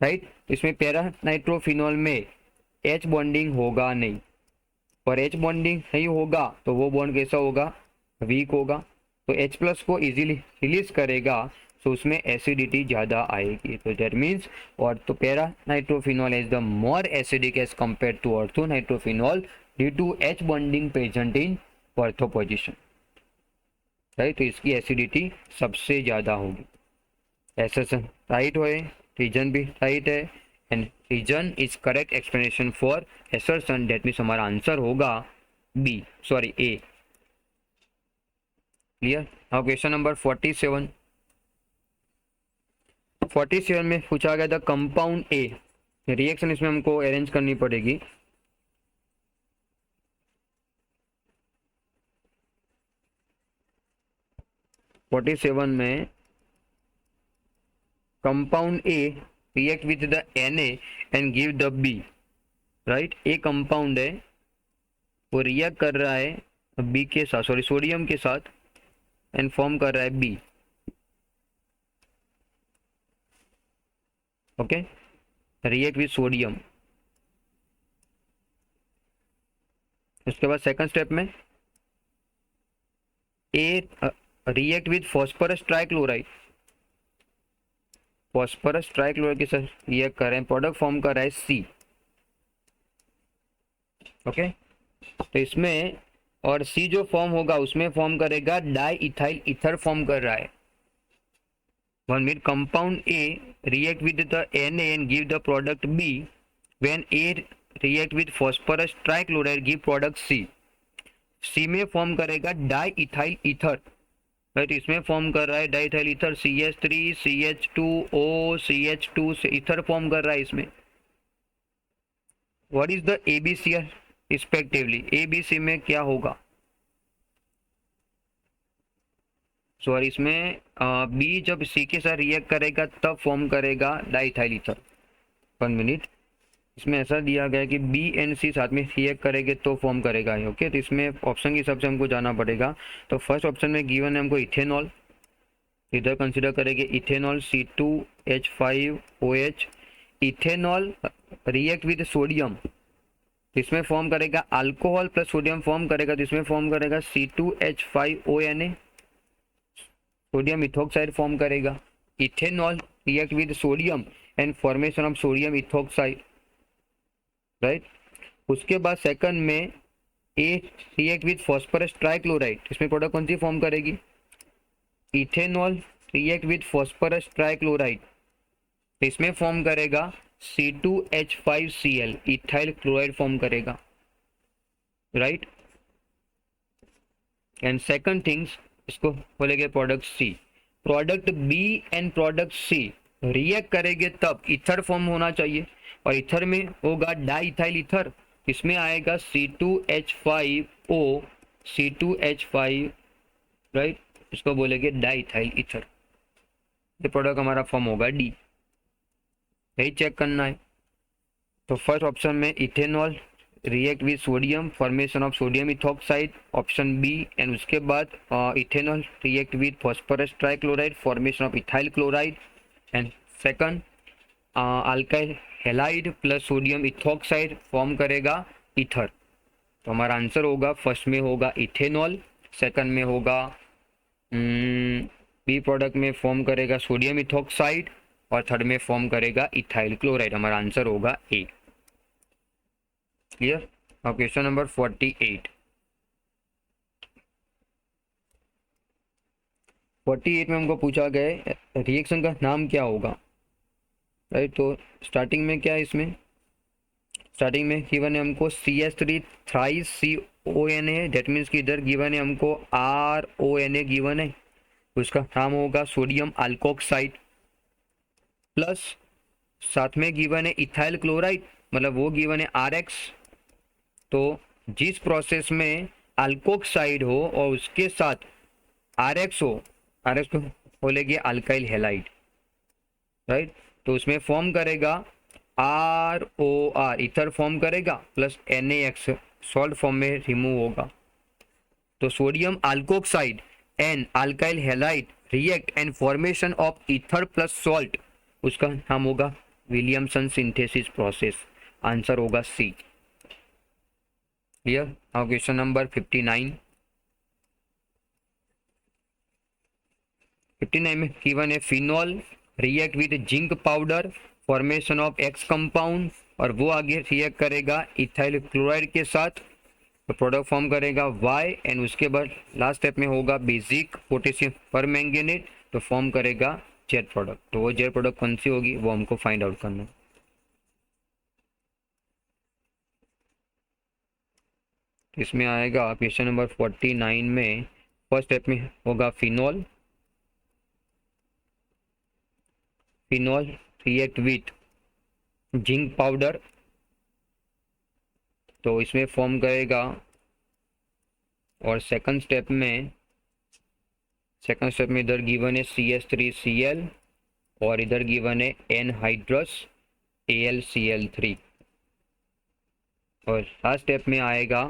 राइट। इसमें पैरा नाइट्रोफिनॉल में H बॉन्डिंग होगा नहीं, और H बॉन्डिंग नहीं होगा तो वो बॉन्ड कैसा होगा, वीक होगा। तो H प्लस को इजीली रिलीज करेगा, तो उसमें एसिडिटी ज़्यादा आएगी। तो दैट मीन्स और तो para nitrophenol is the more acidic as compare to ortho nitrophenol due to H bonding present in ortho position, right. तो इसकी एसिडिटी सबसे ज़्यादा होगी। एसेसन राइट है, रीजन भी राइट है, and reason is correct explanation for assertion. That means हमारा answer होगा B, sorry A. Clear. Now question number 47। 47 में पूछा गया था कंपाउंड ए, रिएक्शन इसमें हमको अरेंज करनी पड़ेगी। (47) में compound A react with the Na and give the B, right. A compound है, वो रिएक्ट कर रहा है बी के साथ, सॉरी सोडियम के साथ, एंड फॉर्म कर रहा है B. Okay, react with sodium. उसके बाद सेकंड स्टेप में A react with phosphorus trichloride, phosphorus trichloride के साथ रिएक्ट कर रहे हैं, प्रोडक्ट फॉर्म कर रहा है सी। ओके, तो इसमें और सी जो फॉर्म होगा उसमें फॉर्म करेगा डाई इथाइल ईथर फॉर्म कर रहा है। 1 minute, compound A react with the Na and give the product B, when A react with phosphorus trichloride give product C। C में फॉर्म करेगा डाई इथाइल ईथर, राइट। इसमें form कर रहा है di ethyl ether CH3 CH2O CH2 से ether form कर रहा है इसमें। What is the ABC respectively, ABC में क्या होगा, सॉरी इसमें बी जब सी के साथ रिएक्ट करेगा तब फॉर्म करेगा डाइथाइल ईथर। 1 मिनट, इसमें ऐसा दिया गया है कि बी एंड सी साथ में रिएक्ट करेंगे तो फॉर्म करेगा ये। ओके, तो इसमें ऑप्शन के हिसाब से हमको जाना पड़ेगा। तो फर्स्ट ऑप्शन में गिवन है हमको इथेनॉल, इधर कंसीडर करेंगे ethanol C2H5OH। Ethanol react with sodium, इसमें फॉर्म करेगा अल्कोहल प्लस सोडियम फॉर्म करेगा, तो इसमें फॉर्म करेगा C2H5ONA, सोडियम इथोक्साइड फॉर्म करेगा। Ethanol react with sodium and formation of sodium ethoxide, right. उसके बाद सेकंड में A react with phosphorus trichloride, इसमें प्रोडक्ट कौन सी फॉर्म करेगी, ethanol react with phosphorus trichloride, इसमें फॉर्म करेगा C2H5Cl, इथाइल क्लोराइड फॉर्म करेगा, राइट। एंड सेकंड थिंग्स इसको बोलेंगे product C. Product B and product C react करेंगे तब ईथर फॉर्म होना चाहिए, और ईथर में होगा डाई इथाइल ईथर, इसमें आएगा C2H5O C2H5, राइट। इसको बोलेंगे डाई इथाइल ईथर। ये प्रोडक्ट हमारा फॉर्म होगा डी, यही चेक करना है। तो फर्स्ट ऑप्शन में ethanol react with sodium, formation of sodium ethoxide, option B. And उसके बाद ethanol react with phosphorus trichloride, formation of ethyl chloride. And second alkyl halide plus sodium ethoxide form करेगा ether. तो हमारा answer होगा first में होगा ethanol, second में होगा बी प्रोडक्ट में फॉर्म करेगा सोडियम इथोक्साइड, और थर्ड में फॉर्म करेगा इथाइल क्लोराइड। हमारा आंसर होगा ए। क्लियर। अब क्वेश्चन नंबर 48। 48 में हमको पूछा गया है रिएक्शन का नाम क्या होगा, राइट। तो स्टार्टिंग में क्या है, इसमें स्टार्टिंग में गिवन है हमको CH3 थ्राइस CONA है, डेट मीन्स कि इधर गिवन है हमको RONA गिवन है, उसका नाम होगा सोडियम अल्कोक्साइड, प्लस साथ में गिवन है इथाइल क्लोराइड, मतलब वो गिवन है RX। तो जिस प्रोसेस में अल्कोक्साइड हो और उसके साथ RX हो, RX को बोलेंगे अल्काइल हेलाइड, राइट। तो उसमें फॉर्म करेगा ROR, इथर फॉर्म करेगा, प्लस NaX सॉल्ट फॉर्म में रिमूव होगा। तो sodium alkoxide and alkyl halide react and formation of ether plus salt, उसका नाम होगा विलियमसन सिंथेसिस प्रोसेस। आंसर होगा C. Clear. Now question number 59। 59 में गिवन है phenol react with zinc powder formation of X compound, और वो आगे react करेगा इथाइल क्लोराइड के साथ, तो प्रोडक्ट फॉर्म करेगा वाई, एंड उसके बाद लास्ट स्टेप में होगा बेसिक पोटेशियम परमैंगनेट, तो फॉर्म करेगा जेड प्रोडक्ट। तो वो जेड प्रोडक्ट कौन सी होगी वो हमको फाइंड आउट करना है। इसमें आएगा क्वेश्चन नंबर 49 में फर्स्ट स्टेप में होगा phenol. Phenol react with zinc powder, तो इसमें फॉर्म करेगा, और सेकंड स्टेप में इधर गिवन है CH3Cl, और इधर गिवन है एनहाइड्रस AlCl3, और लास्ट स्टेप में आएगा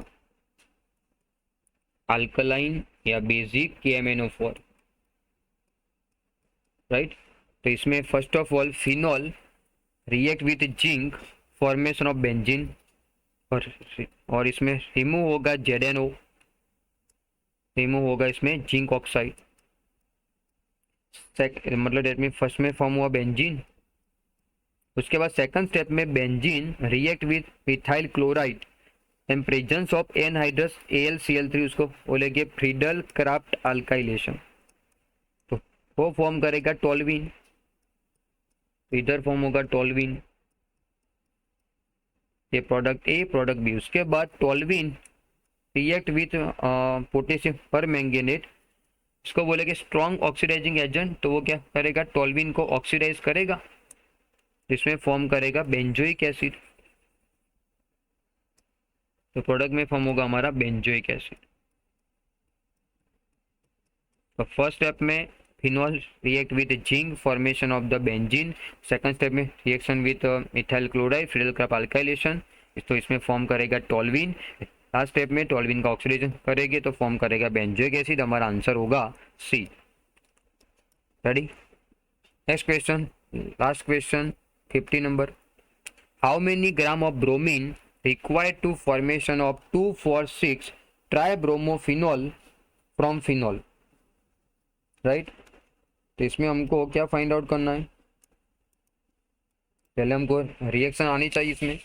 अल्कलाइन या बेसिक KMnO4, राइट। तो इसमें first of all phenol react with zinc formation of benzene, और इसमें रिमूव होगा ZnO, रिमूव होगा इसमें जिंक ऑक्साइड, मतलब डेट में फर्स्ट में फॉर्म हुआ बेंजीन। उसके बाद सेकंड स्टेप में benzene react with methyl chloride and presence of anhydrous AlCl3, उसको बोलेंगे फ्रीडल क्राफ्ट अल्काइलेशन, तो वो फॉर्म करेगा टोल्यूइन, इधर फॉर्म होगा टोल्यूइन, ये प्रोडक्ट ए प्रोडक्ट बी। उसके बाद toluene react with potassium permanganate, इसको बोलेंगे स्ट्रॉन्ग ऑक्सीडाइजिंग एजेंट, तो वो क्या करेगा टोल्यूइन को ऑक्सीडाइज करेगा, जिसमें फॉर्म करेगा बेंजोइक एसिड, तो प्रोडक्ट में फॉर्म होगा हमारा बेंजोइक एसिड। तो फर्स्ट स्टेप में phenol react with zinc formation of the benzene, second step में reaction with methyl chloride Friedel Crafts alkylation, तो इसमें फॉर्म करेगा टोल्यूइन, लास्ट स्टेप में टोल्यूइन का ऑक्सीडेशन करेंगे तो फॉर्म करेगा बेंजोइक एसिड। हमारा आंसर होगा C. Ready. Next question, last question 50 नंबर। How many gram of bromine required to formation of 2,4,6 tribromophenol from phenol, right. तो इसमें हमको क्या फाइंड आउट करना है, पहले हमको रिएक्शन आनी चाहिए। इसमें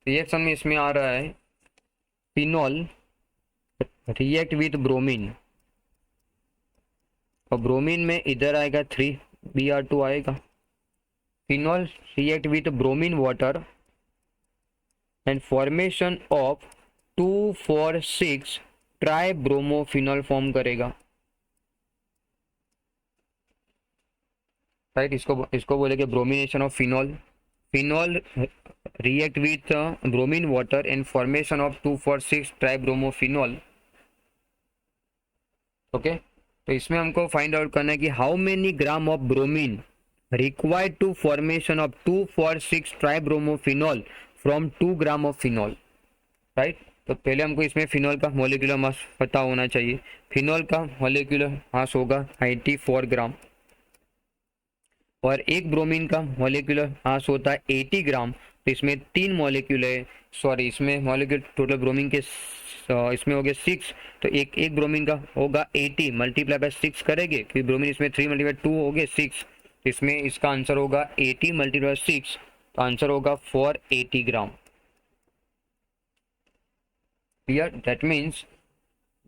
रिएक्शन में इसमें आ रहा है फिनॉल रिएक्ट विथ ब्रोमीन, और ब्रोमीन में इधर आएगा 3Br2 आएगा। Phenol react with bromine water and formation of 2,4,6 tribromophenol form करेगा, राइट। इसको बोलेंगे bromination of phenol. Phenol react with bromine water and formation of 2,4,6 tribromophenol, okay. तो इसमें हमको फाइंड आउट करना है कि how many gram of bromine required to formation of 2,4,6 tribromophenol from 2 gram of phenol, right. तो पहले हमको इसमें फिनॉल का मॉलिक्यूलर मास पता होना चाहिए। फिनॉल का मॉलिक्यूलर मास होगा 94 ग्राम, और एक ब्रोमीन का मॉलिक्यूलर मास होता है 80 ग्राम। तो इसमें 3 मॉलिक्यूल है, सॉरी इसमें मॉलिक्यूल टोटल ब्रोमीन के इसमें हो गए 6, तो एक ब्रोमीन का होगा 80 मल्टीप्लाई बाय 6 करेंगे, क्योंकि ब्रोमीन इसमें 3 मल्टीप्लाई 2 हो गए 6, इसमें इसका आंसर होगा 80 मल्टीप्लाई 6, तो आंसर होगा 480 gram. Clear. That means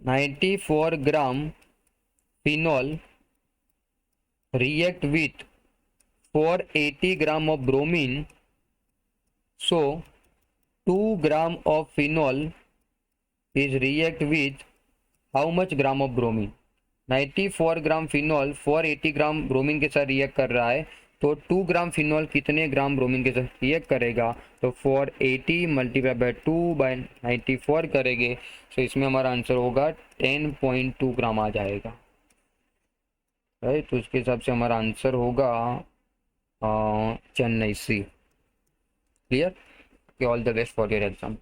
94 gram phenol react with 480 gram of bromine, so 2 gram of phenol is react with how much gram of bromine? 94 gram phenol 480 gram bromine के साथ react कर रहा है, तो 2 ग्राम phenol कितने ग्राम bromine के साथ रिएक्ट करेगा, तो 480 मल्टीप्लाई बाय 2 बाय 94 करेंगे, तो इसमें हमारा आंसर होगा 10.2 ग्राम आ जाएगा, राइट। तो उसके हिसाब से हमारा आंसर होगा चेन्नई C. Clear. All the best for your exam.